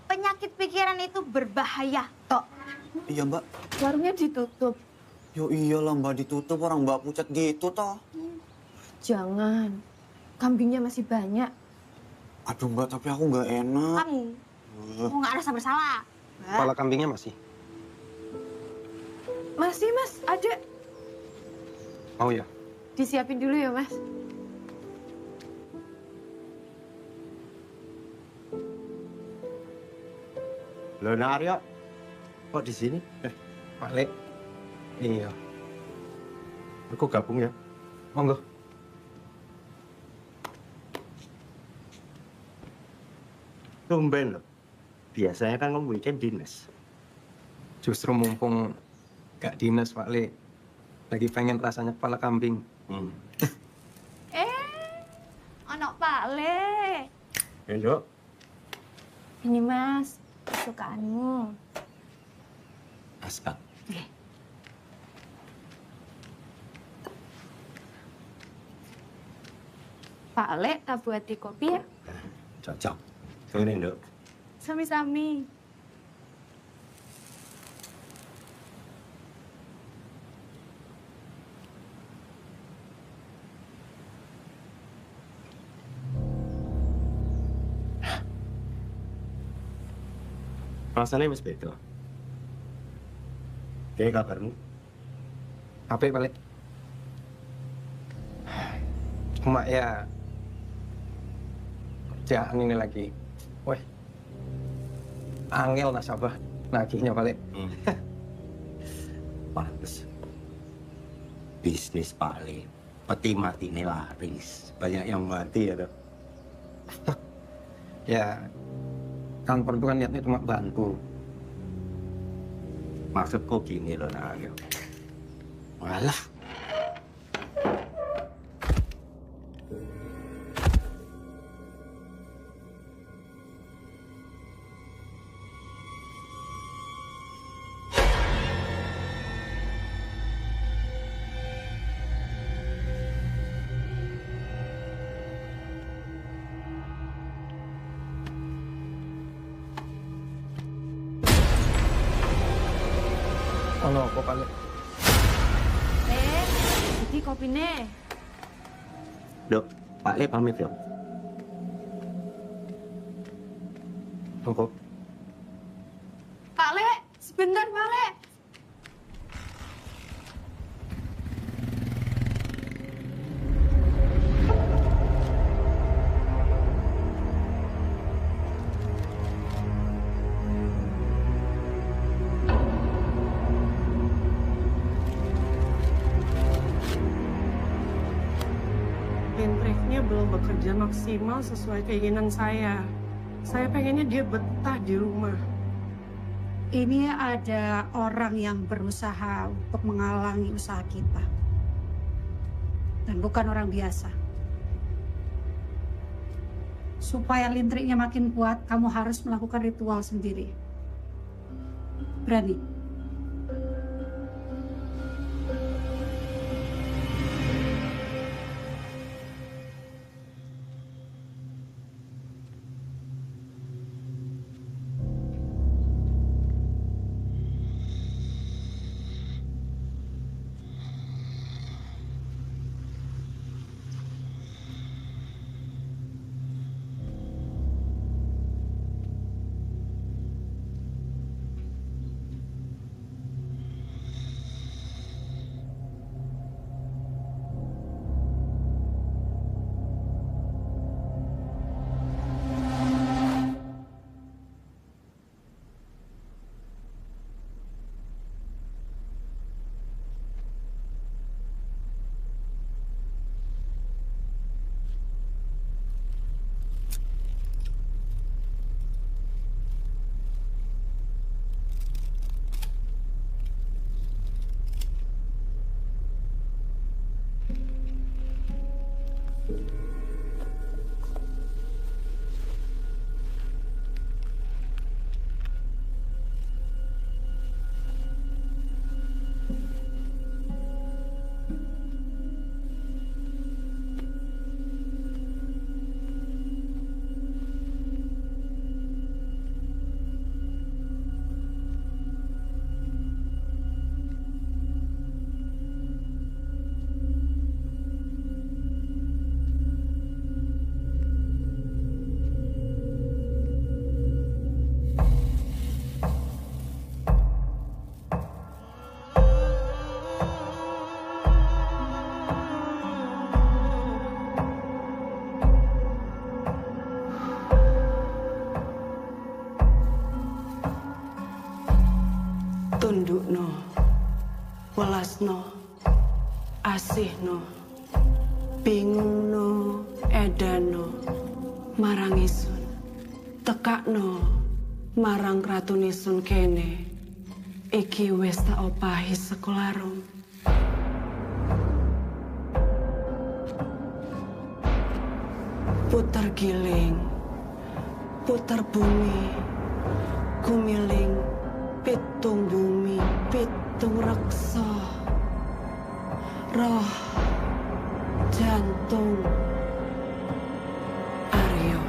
Penyakit pikiran itu berbahaya, Tok. Iya, Mbak. Warungnya ditutup. Yo iyalah Mbak, ditutup orang Mbak pucat gitu toh. Jangan. Kambingnya masih banyak. Aduh Mbak, tapi aku nggak enak. Kamu mau nggak rasa bersalah? Kepala kambingnya masih? Masih, Mas. Ada. Oh ya. Disiapin dulu ya, Mas. Loh, Aryo, kok di sini? Pak Le. Iya. Aku gabung ya. Monggo. Tumben loh. Biasanya kan kamu weekend dinas. Justru mumpung gak dinas Pak Le. Lagi pengen rasanya kepala kambing. Anak Pak Le. Endok. Ini Mas, kesukaanmu. Aska. Pak Le, tak buat di kopi ya? Cocok. Tunggu Endok. Sami-sami. Masalahnya Mas Beto. Kayak kabarmu? Apa Pak Le? Cuma ya kerjaan ini lagi. Weh. Angel nasabah nagihnya Pak Le. Pantes. Bisnis Pak Le. Peti mati ini laris. Banyak yang mati ya dok. Ya, kantor itu kan niatnya cuma bantu. Maksudku gini loh, Aryo. Walah. Ono kok Pak Le. Iki kopine. Dok, Pak Le pamit dong. Monggo. Pak Le, sebentar Pak Le. Hendriknya belum bekerja maksimal sesuai keinginan saya. Saya pengennya dia betah di rumah. Ini ada orang yang berusaha untuk menghalangi usaha kita. Dan bukan orang biasa. Supaya listriknya makin kuat, kamu harus melakukan ritual sendiri. Berani? tundukno, welasno, asihno, bingungno, edano, marang isun, tekakno, marang kratun isun kene, iki wis tak opahi sekolarum. Puter giling, puter bumi, kumiling, pitung bumi, pitung reksa, roh, jantung, Aryo.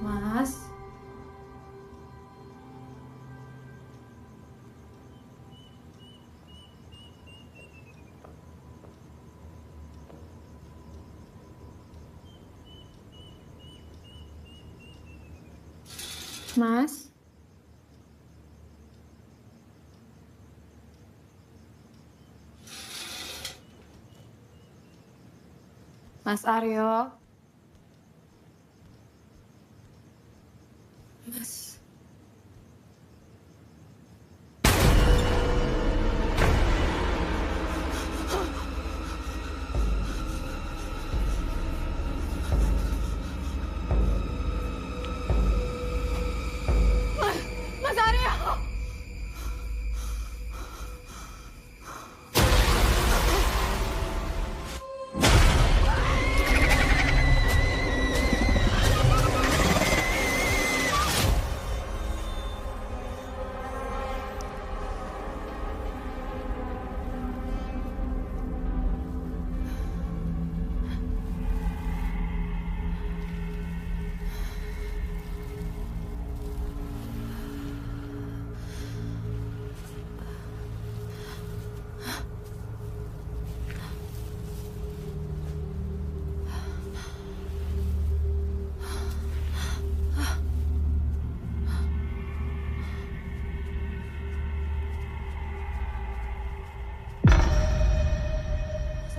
Mas. Mas. Mas Aryo. Mas. Mas Aryo!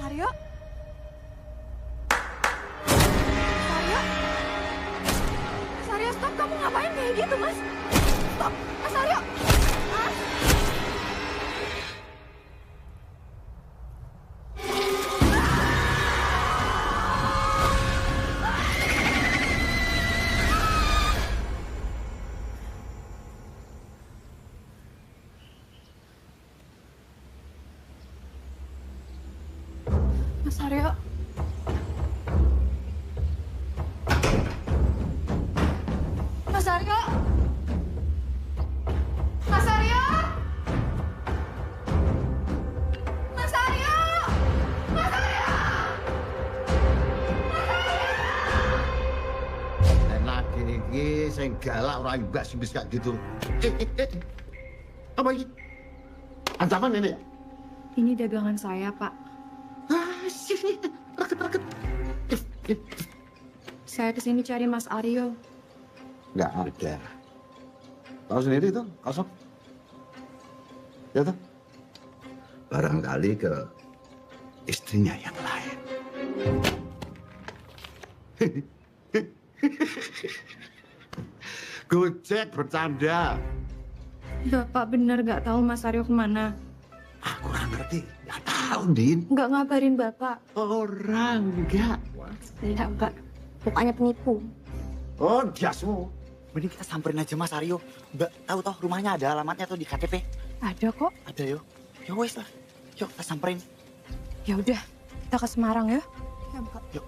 Aryo? Mas Aryo, stop! Kamu ngapain kayak gitu, Mas? Stop! Mas Aryo! Mas! Mas Aryo. Mas Aryo! Mas Aryo! Mas Aryo! Mas Aryo! Enak iki sing galak ora imbas imbas kayak gitu. Apa ini? Ancaman ini ya? Ini dagangan saya, Pak. Reket. Saya kesini cari Mas Aryo. Nggak ada. Tahu sendiri tuh, kosong. Ya tuh. Barangkali ke istrinya yang lain. Gojek bercanda. Bapak bener nggak tahu Mas Aryo kemana? Aku kurang ngerti. Nggak tahu, Din. Nggak ngabarin Bapak. Orang enggak. Enggak, Mbak. Pokoknya penipu. Oh, jasmu. Mending kita samperin aja Mas Aryo. Mbak, tahu toh rumahnya ada alamatnya tuh di KTP. Ada kok. Ada yo. Ya wes lah. Yuk kita samperin. Ya udah, kita ke Semarang ya. Ya, Mbak. Yuk.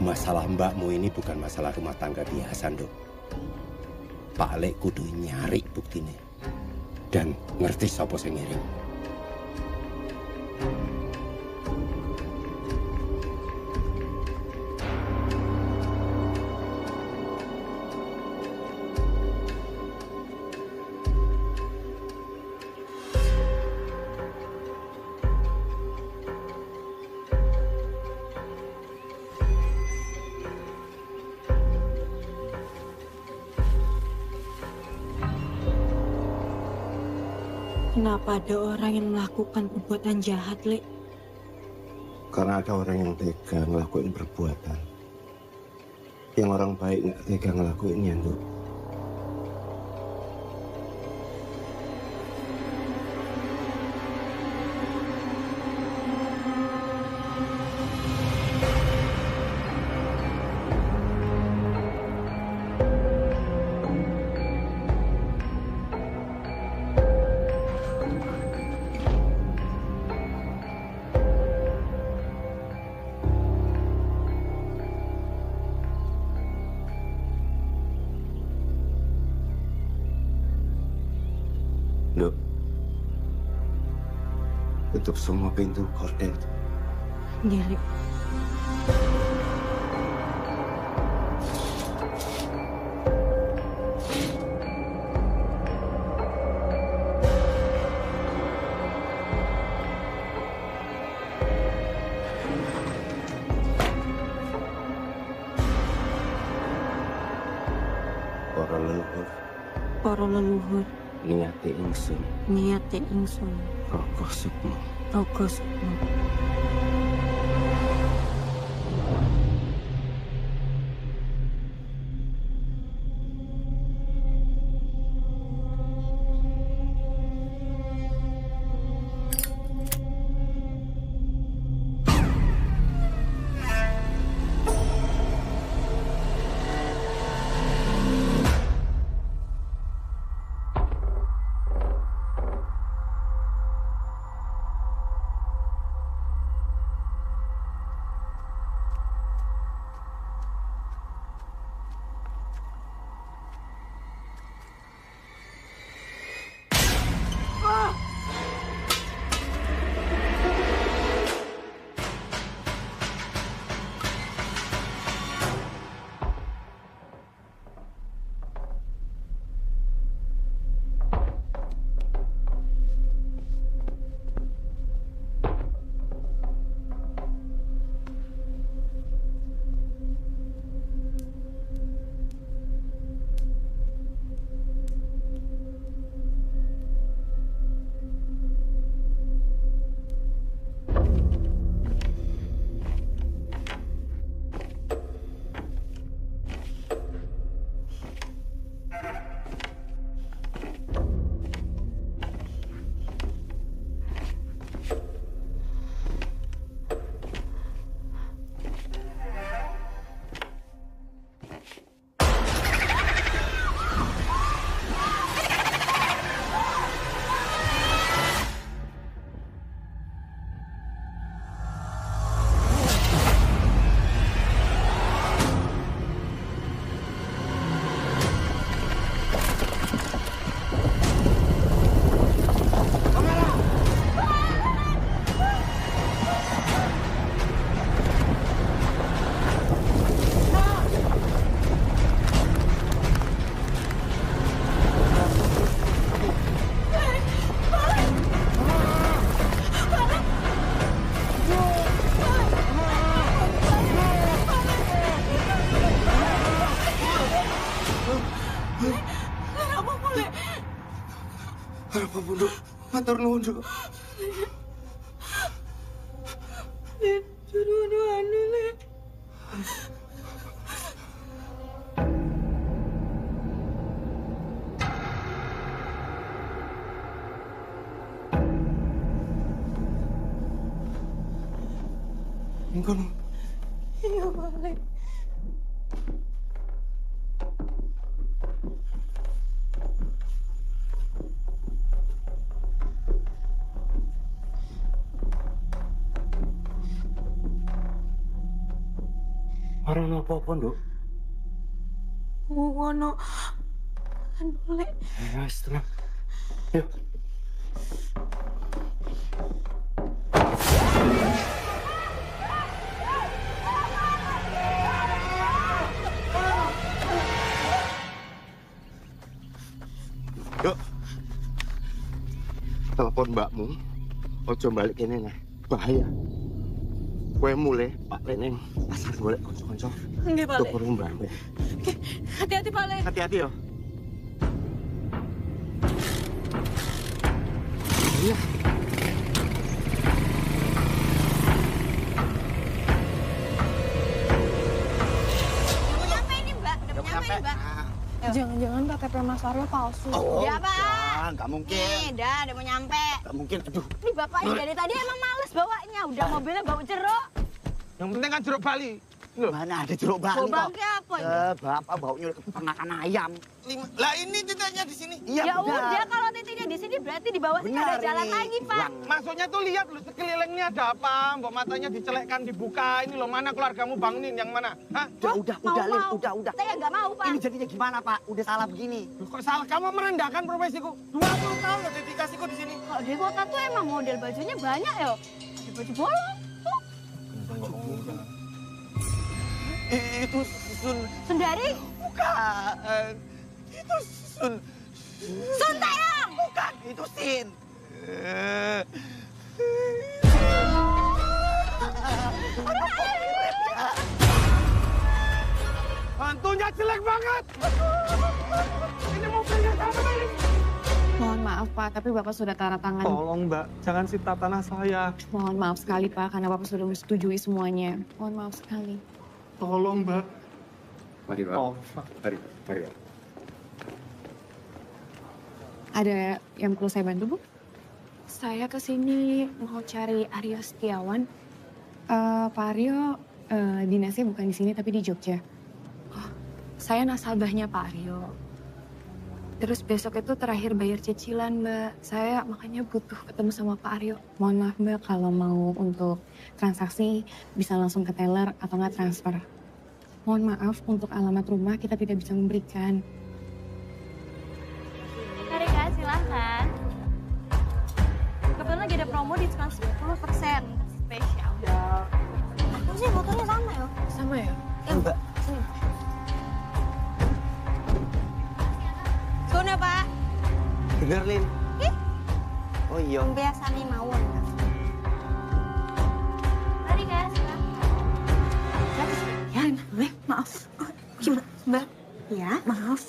Masalah mbakmu ini bukan masalah rumah tangga biasa, Nduk. Pak Lek kudu nyari buktine. Dan ngerti sapa sing ngirim. Kenapa ada orang yang melakukan perbuatan jahat, Lek? Karena ada orang yang tega ngelakuin perbuatan yang orang baik nggak tega ngelakuinnya, Nduk. Nduk, tutup semua pintu gorden. Iya, Lek. Para leluhur Niate ingsun Raka Sukma. Apa Nduk? Matur nuwun, Nduk. Engkono. Iya, balik. Ora ono apa-apa, Nduk. Ngono. Aduh, Lek. Wis tenang. Yuk. Yuk. Telepon mbakmu. Ojo balik kene nih. Bahaya. Kowe mulai Pak Lek ning pasar golek kanca-kanca. Nggih, Pak Lek. Tukur mbak. Hati-hati, Pak Lek. Hati-hati yo. Iya. Udah nyampe ini, Mbak. Udah nyampe, Mbak. Jangan-jangan KTP Mas Aryo palsu. Oh, Udah, Pak. jangan, nggak mungkin. Nih, udah mau nyampe. Nggak mungkin, aduh. Ini bapaknya dari tadi emang males bawanya. Udah mobilnya bau jeruk. Yang penting kan jeruk Bali. Loh, mana ada jeruk Bali Bau kok? bangke apa ini? Bapak baunya kepenakan ayam. Lah ini titiknya di sini. Iya, Ya udah, kalau titiknya di sini berarti di bawah sini ada jalan lagi, Pak. Maksudnya tuh lihat loh sekeliling ini ada apa? Mbok matanya dicelekkan, dibuka. Ini loh mana keluargamu bangunin yang mana? Hah? Udah, Lin, udah. Saya nggak mau, Pak. Ini jadinya gimana, Pak? Udah salah begini. Loh, kok salah? Kamu merendahkan profesiku. 20 tahun loh dedikasiku di sini. Kalau di kota tuh emang model bajunya banyak ya. Ada baju bolong. Tuh. Itu Sundari? Bukan. Itu Sun Taeyong. Bukan, itu Sin. Hantunya jelek banget. Ini mobilnya sama ini. Mohon maaf Pak, tapi Bapak sudah tanda tangan. Tolong Mbak, jangan sita tanah saya. Mohon maaf sekali Pak, karena Bapak sudah menyetujui semuanya. Mohon maaf sekali. Tolong Mbak. Mari, Pak. Oh, Mari, mari, Pak. Ada yang perlu saya bantu, Bu? Saya kesini mau cari Aryo Setiawan. Pak Aryo dinasnya bukan di sini tapi di Jogja. Oh, saya nasabahnya Pak Aryo. Terus besok itu terakhir bayar cicilan, Mbak. Saya makanya butuh ketemu sama Pak Aryo. Mohon maaf, Mbak, kalau mau untuk transaksi bisa langsung ke teller atau nggak transfer. Mohon maaf, untuk alamat rumah kita tidak bisa memberikan. Mari Kak, silahkan. Kebetulan lagi ada promo diskon 10% spesial. Aku sih motornya sama ya. Sama ya? Mbak. Sini. Sune, Pak. Bener, Lin. Ih. Oh iya. Biasa nih mawon. Mari Kak, silahkan. Ya, boleh, maaf. Gimana, Mbak? Ya? Maaf,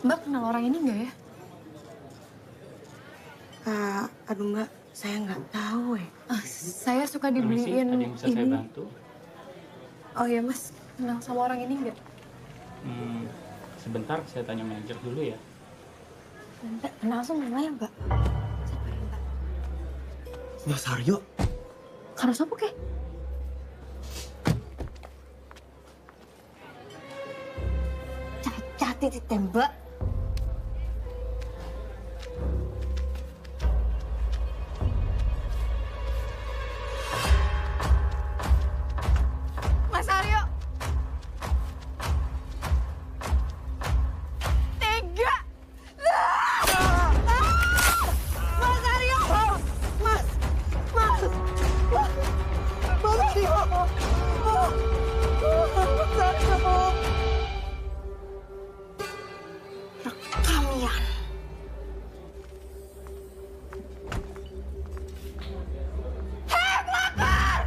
Mbak kenal orang ini nggak ya? Aduh Mbak, saya nggak tahu ya. Saya suka dibeliin Ada yang bisa saya ini. bantu? Oh ya Mas, kenal sama orang ini nggak? Sebentar, saya tanya manajer dulu ya. Mbak, kenal sama ya Mbak? Mas Aryo. Karo sapa ke? Cacat ditembak. Mas Aryo. Tega. Mas Aryo! Mas! Mas! Mas Aryo! Mas Aryo! Rekamian. Hei, pelakor!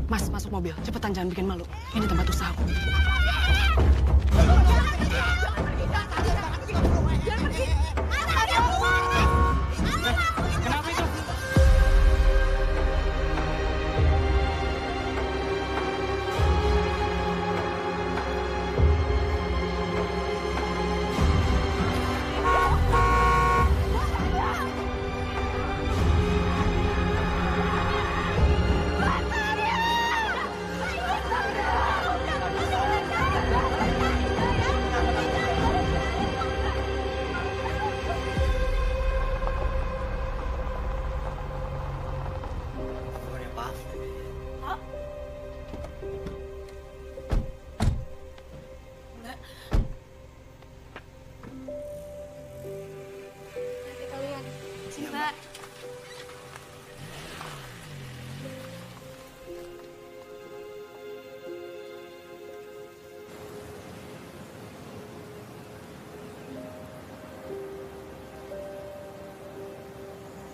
Mas, masuk mobil. Cepetan, jangan bikin malu. Ini tempat usahaku. Kenapa itu? Sini, Mbak.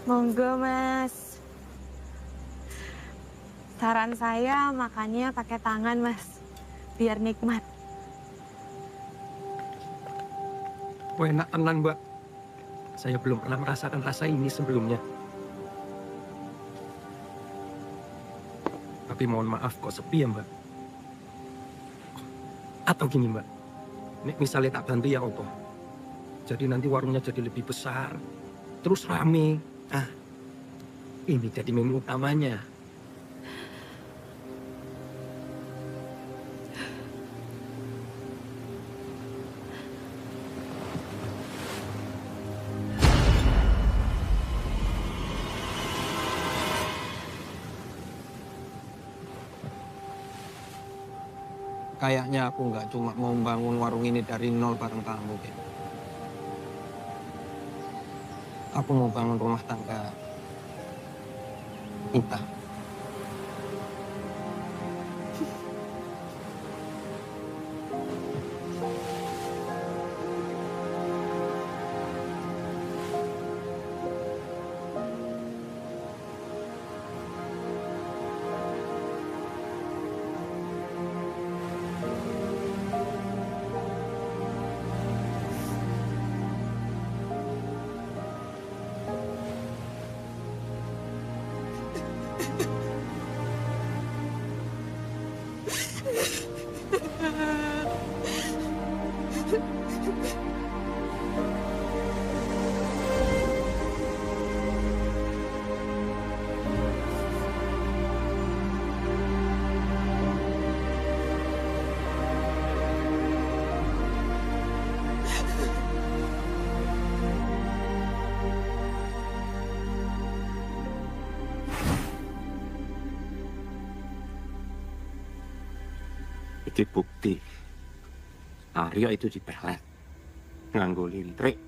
Monggo Mas. Saran saya makannya pakai tangan Mas, biar nikmat. Oh, enak tenan, Mbak. Saya belum pernah merasakan rasa ini sebelumnya. Tapi mohon maaf kok sepi ya, Mbak. Atau gini, Mbak. Nek misalnya tak bantu ya apa? Jadi nanti warungnya jadi lebih besar, terus rame. Ah, ini jadi menu utamanya. Kayaknya aku nggak cuma mau membangun warung ini dari nol bareng kamu, Beb. Aku mau bangun rumah tangga kita. Iki bukti Aryo itu dipelet nganggo lintrik.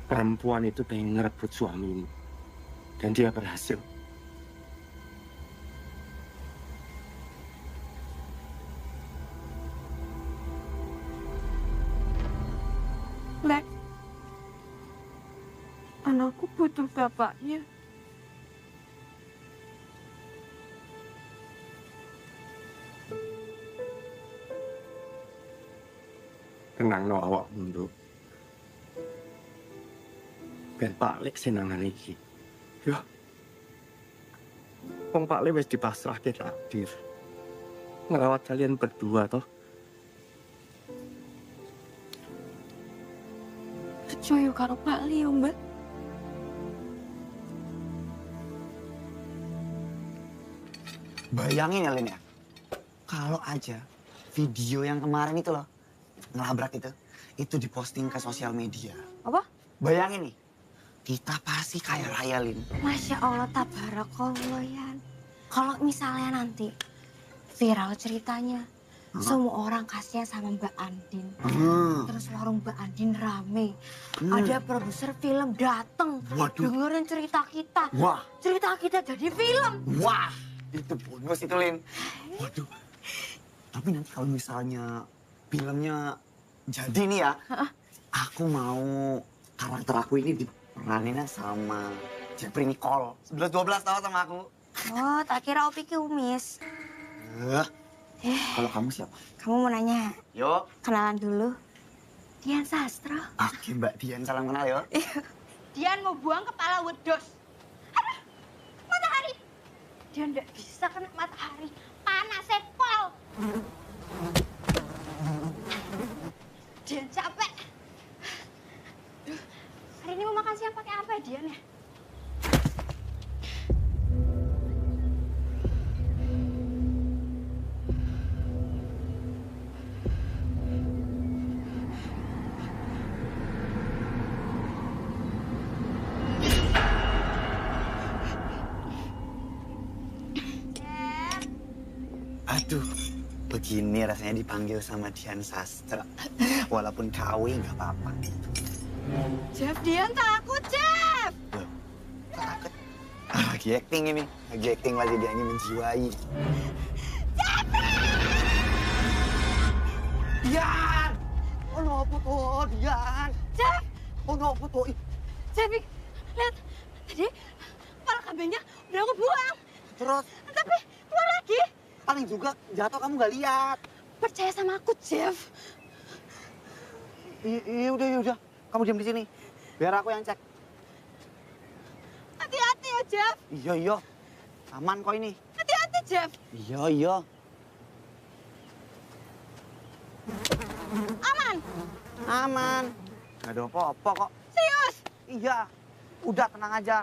Perempuan itu pengen ngerebut suamimu dan dia berhasil. Lek, anakku butuh bapaknya. Tenang no awak mundur. Ben Pak Lek senangan iki. Yo. Wong Pak Lek wis dipasrahke takdir. Ngerawat kalian berdua toh. Percaya karo Pak Leo, Mbak. Bayangin ya, Lin ya. Kalau aja video yang kemarin itu loh, ngelabrak itu diposting ke sosial media. Apa? Bayangin nih, kita pasti kaya raya, Lin. Masya Allah, tabarakallah, Yan. Kalau misalnya nanti viral ceritanya, semua orang kasihan sama Mbak Andin. Terus warung Mbak Andin rame. Ada produser film dateng. Waduh. Dengerin cerita kita. Wah. Cerita kita jadi film. Wah, itu bonus itu, Lin. Waduh. Tapi nanti kalau misalnya filmnya jadi nih ya, aku mau karakter aku ini diperaninnya sama Jeffrey Nicole. 11-12 tau sama aku. Oh, tak kira Opi Kumis. Kalau kamu siapa? Kamu mau nanya? Yuk. Kenalan dulu. Dian Sastro. Oke, Mbak Dian, salam kenal ya. Dian mau buang kepala wedus. Aduh, matahari. Dian nggak bisa kena matahari. Panas sepol. Dian capek. Duh, hari ini mau makan siang pakai apa ya, Dian ya? Aduh, begini rasanya dipanggil sama Dian Sastra. Walaupun KW nggak apa-apa. Jeff, Dian takut, Jeff. Takut? Lagi acting ini. Lagi acting lagi dia ini menjiwai. Dian! Oh, no, puto, Dian. Jeff! Oh, no, puto. Jeff, lihat. Tadi kepala kambingnya udah aku buang. Terus? Tapi keluar lagi. Paling juga jatuh kamu nggak lihat. Percaya sama aku, Jeff. Udah. Kamu diam di sini. Biar aku yang cek. Hati-hati ya, Jeff. Iya. Aman kok ini. Hati-hati, Jeff. Iya. Aman. Gak ada apa-apa kok. Serius? Iya. Udah, tenang aja.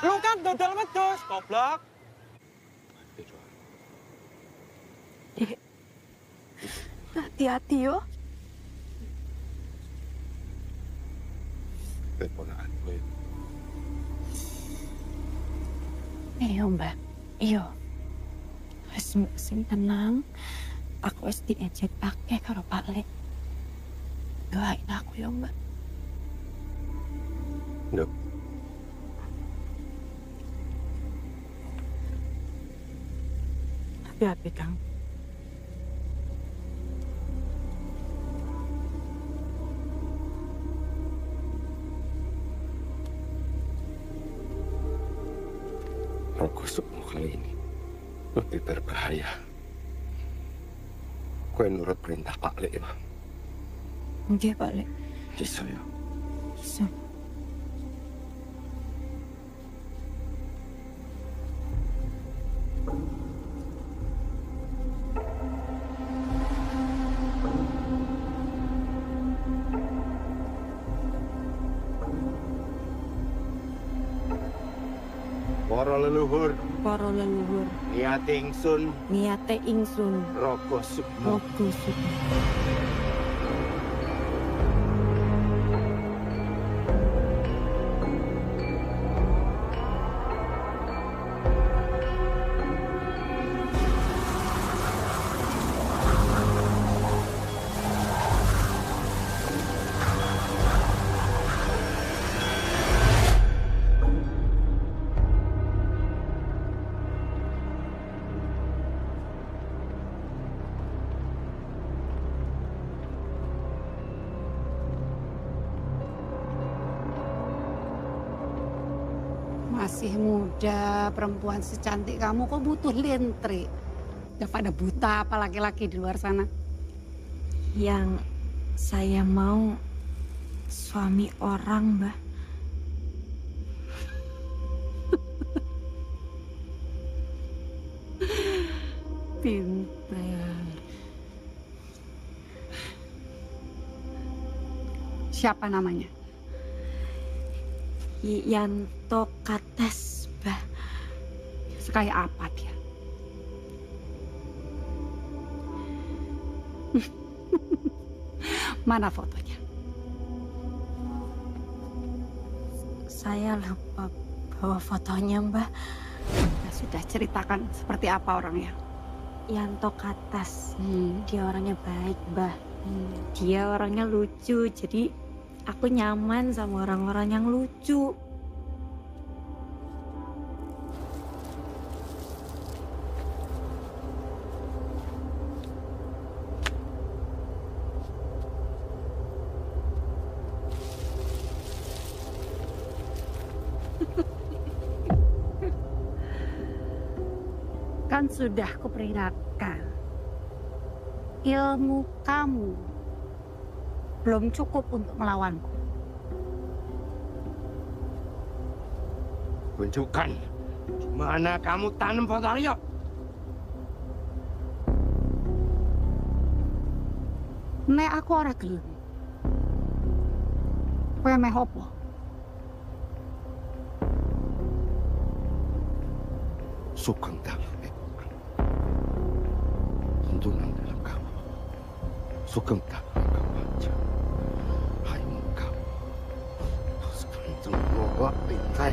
Lu kan dodol wedhus, goblok. Hati-hati yo. Keponakan gue. Iya, Mbak. Iya. Wis sing tenang. Aku wis diejek akeh karo Pak Lek. Doain aku ya, Mbak. Nduk. Hati-hati, Kang. Rogo sukmo kali ini lebih berbahaya. Kue nurut perintah Pak Lek ya. Nggih, Pak Lek. Bisa ya. Bisa. Para leluhur, Para leluhur, niate ingsun niate ingsun Rogo Sukmo. Rogo Sukmo. Masih muda, perempuan secantik kamu kok butuh lintrik. Udah pada buta apa laki-laki di luar sana. Yang saya mau suami orang, Mbak. Pinter. Siapa namanya? Yanto Kates, Mbak. Sekaya apa dia? Mana fotonya? Saya lupa bawa fotonya, Mbak. Sudah ceritakan seperti apa orangnya? Yanto Katas. Dia orangnya baik, Mbak. Dia orangnya lucu, jadi aku nyaman sama orang-orang yang lucu. Kan sudah kuperingatkan. Ilmu kamu belum cukup untuk melawanku. Tunjukkan di mana kamu tanam foto Aryo. Nek aku ora gelem. Kowe meh opo? Sugeng dalam tuntunan dalam kamu. Sugeng dalam kamu aja. Hai engkau. Terus kenceng bawa pintai.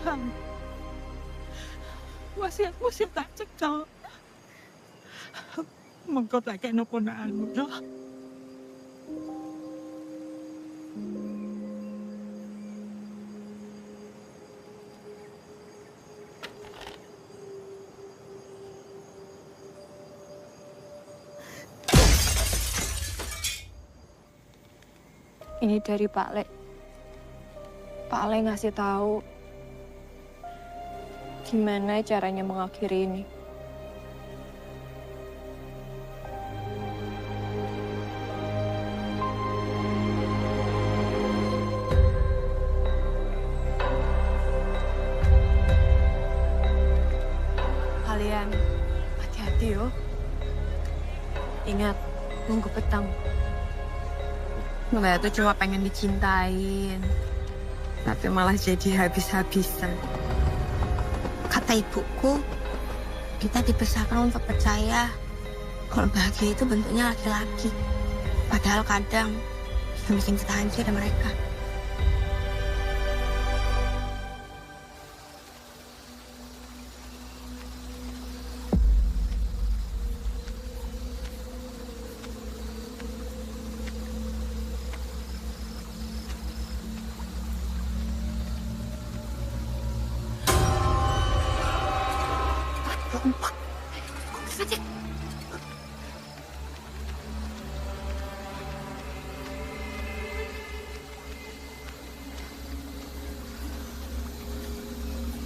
Kang, wasiatmu sing tak cekel. Mengko tak kena ponakanmu loh. Ini dari Pak Le. Pak Le ngasih tahu gimana caranya mengakhiri ini. Kalian hati-hati yo. Ingat, nunggu petang. Mbak tuh cuma pengen dicintain, tapi malah jadi habis-habisan. Kata ibuku, kita dibesarkan untuk percaya kalau bahagia itu bentuknya laki-laki. Padahal kadang yang bikin kita hancur ada mereka.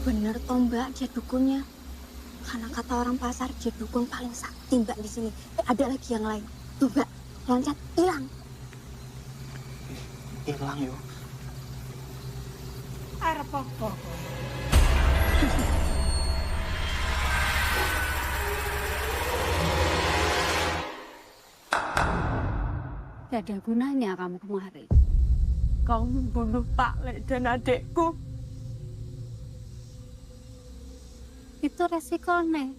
Bener toh Mbak, dia dukunnya. Karena kata orang pasar, dia dukun paling sakti Mbak di sini. Ada lagi yang lain. Tuh Mbak, loncat, hilang. Hilang yuk. Arep apa? Tidak ada gunanya kamu kemari. Kau membunuh Pak Lek dan adikku. Itu resikonya.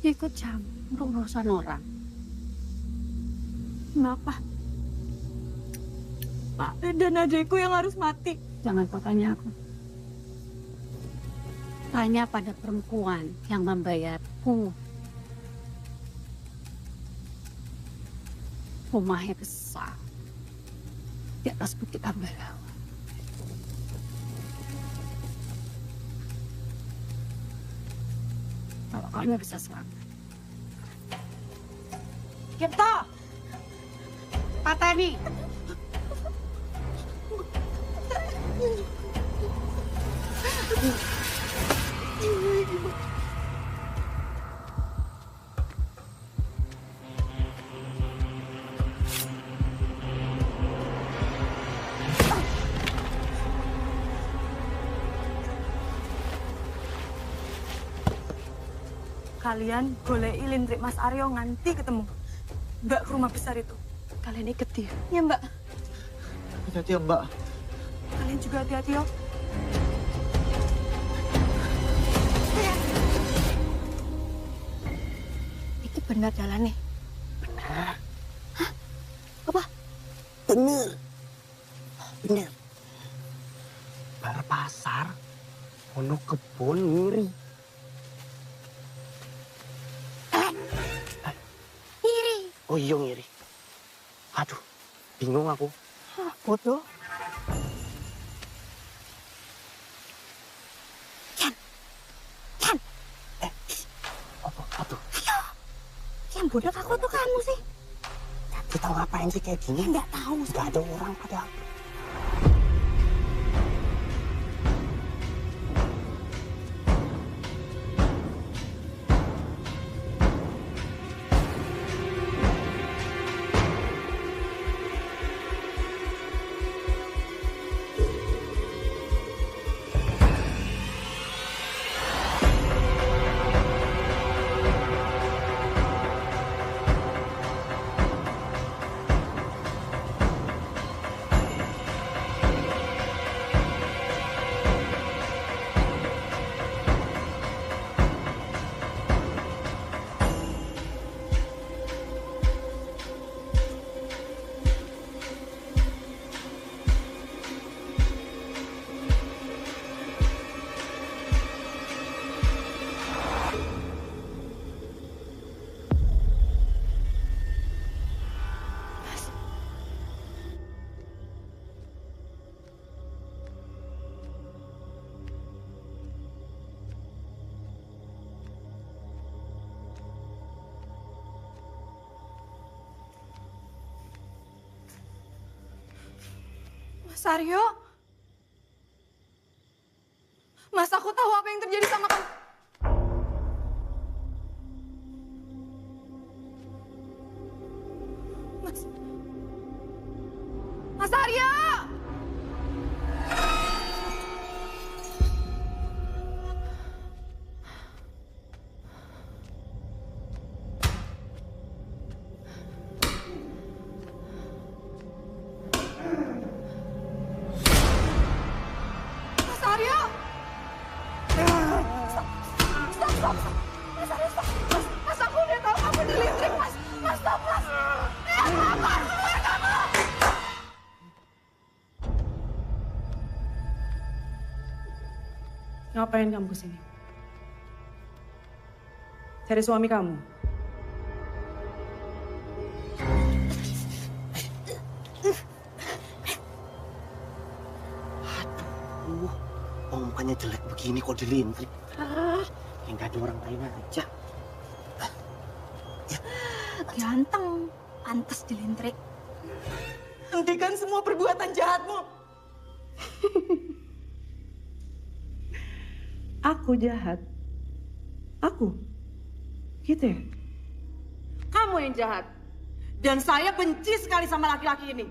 Ikut campur urusan orang. Kenapa? Pak Lek dan adikku yang harus mati. Jangan kau tanya aku. Tanya pada perempuan yang membayarku. Rumahnya besar. Di atas Bukit Ambarawa. Kalau kamu bisa selamat. Kita! Pateni! Kalian golei lintrik Mas Aryo nganti ketemu. Mbak ke rumah besar itu. Kalian ikut dia. Ya Mbak. Hati-hati ya Mbak. Kalian juga hati-hati yo. Itu benar jalannya. Benar. Hah? Apa? Bener. Bener. Bar pasar, ono kebun ngiri. Ngiri. Oh iya ngiri. Aduh, bingung aku. Hah, bodoh. Kan. Aduh. Ayo. Yang bodoh aku tuh kamu sih. Kita ngapain sih kayak gini? Nggak tahu. Nggak ada orang pada. Mas Aryo? Mas, aku tahu apa yang terjadi sama kamu. Mas Aryo! Mas Aryo! Ngapain kamu kesini? Cari suami kamu? Mukanya jelek begini kok dilintrik. Kayak nggak ada orang lain aja. Ganteng, pantas dilintrik. Hentikan semua perbuatan jahatmu. Aku jahat? Aku? Gitu ya? Kamu yang jahat. Dan saya benci sekali sama laki-laki ini.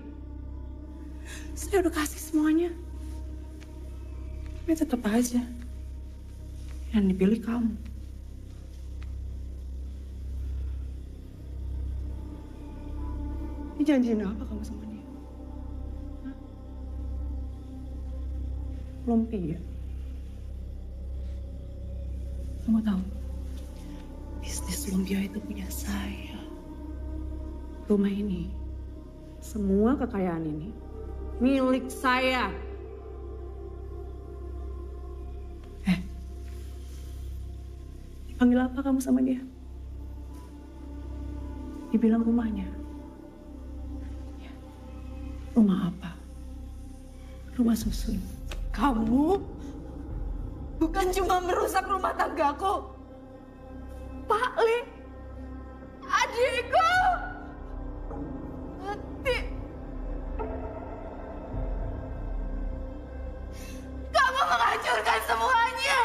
Saya udah kasih semuanya. Tapi tetap aja yang dipilih kamu. Ini janjiin apa kamu sama dia? Hah? Lumpia. Kamu tahu, bisnis lumpia itu punya saya. Rumah ini, semua kekayaan ini milik saya. Panggil apa kamu sama dia? Dibilang rumahnya. Ya. Rumah apa? Rumah susun. Kamu bukan cuma merusak rumah tanggaku. Pak Li, adikku. Mati. Kamu menghancurkan semuanya.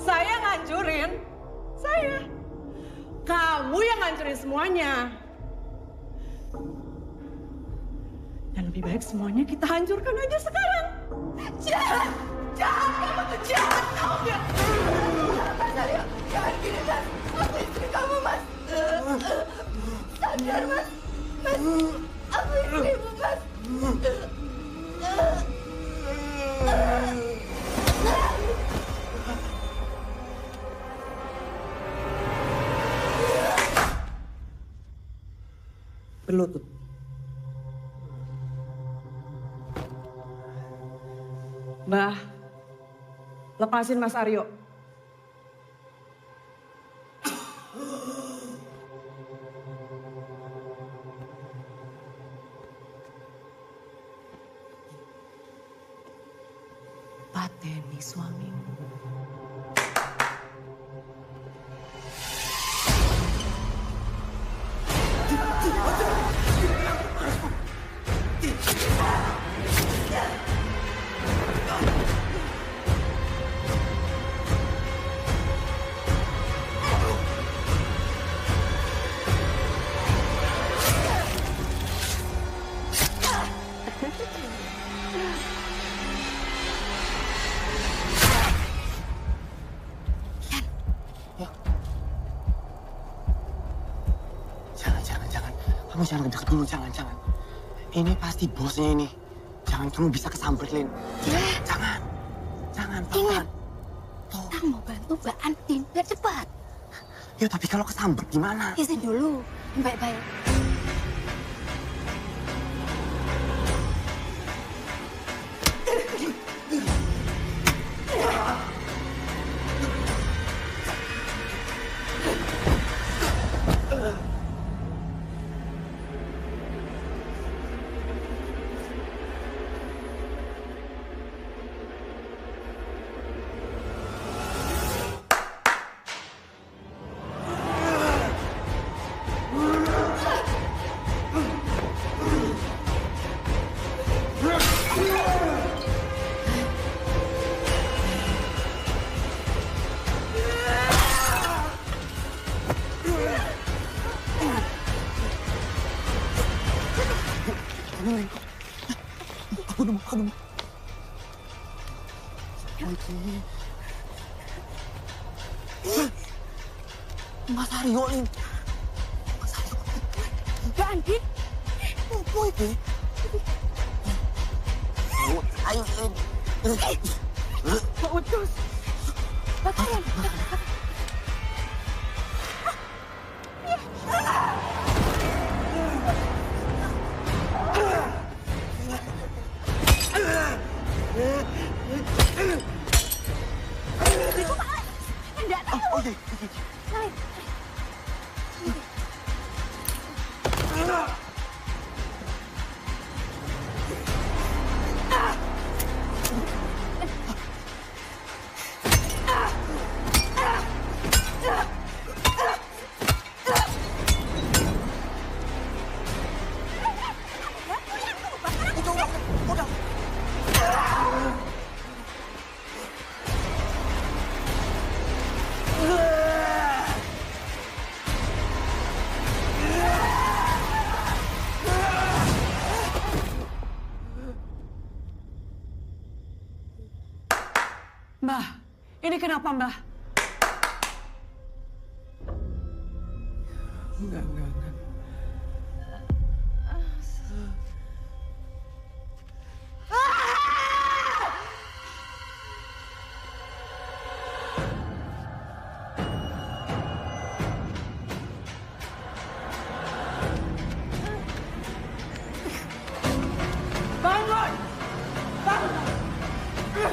Saya ngancurin? Saya? Kamu yang ngancurin semuanya. Dan lebih baik semuanya kita hancurkan aja sekarang. Jahat! Jahat! Kamu tuh jahat! Tahu nggak? Mas Aryo, jangan gini Mas. Aku istri kamu Mas. Sadar Mas. Mas, aku istrimu Mas. Berlutut. Mbah, lepasin Mas Aryo. Pateni suamimu. Kamu jangan deket dulu, jangan. Ini pasti bosnya ini. Jangan kamu bisa kesamperin. Jangan, pelan. Kita mau bantu Mbak Andin biar cepat. Ya tapi kalau kesambet gimana? Izin dulu, baik-baik. Aku nemu. Mas Aryo, Lin. Mbak Andin? Apa itu? Ayo, Lin. Pak Udus. Bakaran. Ini kenapa, Mbah? Enggak. Bangun! Bangun!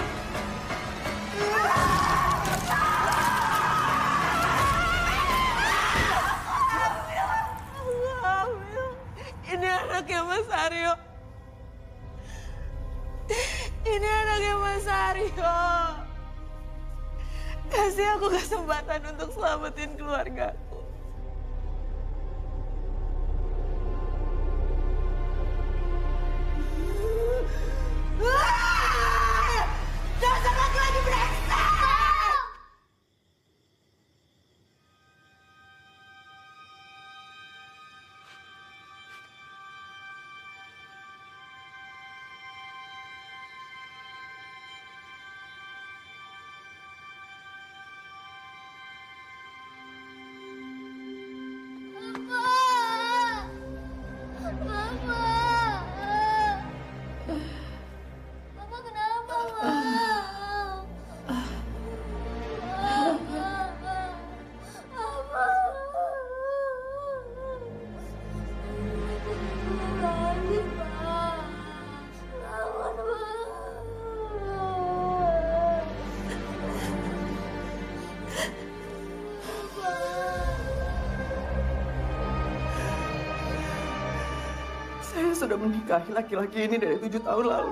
Ini anaknya Mas Aryo. Ini anaknya Mas Aryo. Kasih aku kesempatan untuk selamatin keluargaku. Dasar laki-laki brengsek! Saya sudah menikahi laki-laki ini dari 7 tahun lalu.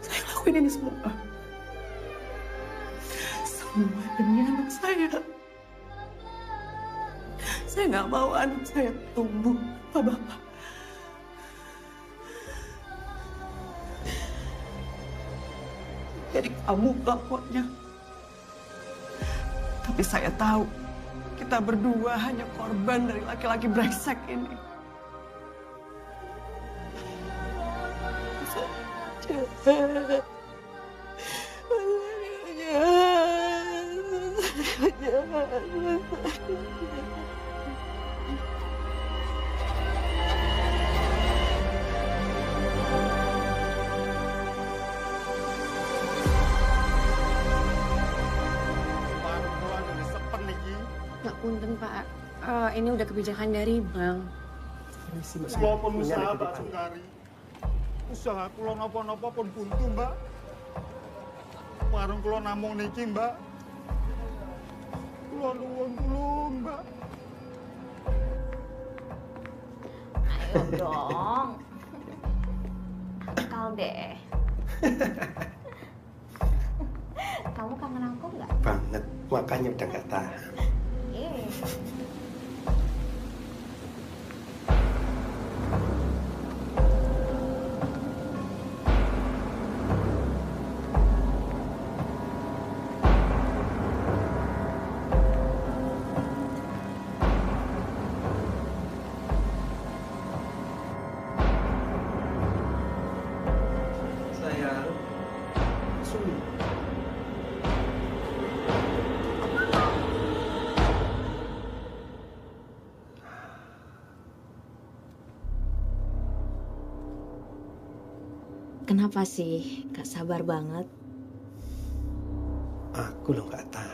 Saya lakuin ini semua. Semua demi anak saya. Saya nggak mau anak saya tumbuh tanpa bapak. Jadi kamu pelakunya. Tapi saya tahu kita berdua hanya korban dari laki-laki brengsek ini. Jahat. Nggak punten Pak, ini udah kebijakan dari bank. Kula pun usaha Pak Sungkari. Usaha kula napa-napa pun buntu, Mbak. Warung kula namung niki, Mbak. Kula nuwun tulung, Mbak. Ayo dong. Akal deh. Kamu kangen aku nggak? Banget, makanya udah nggak tahan. Sayang, sungguh. Kenapa sih? Gak sabar banget. Aku lo nggak tahan.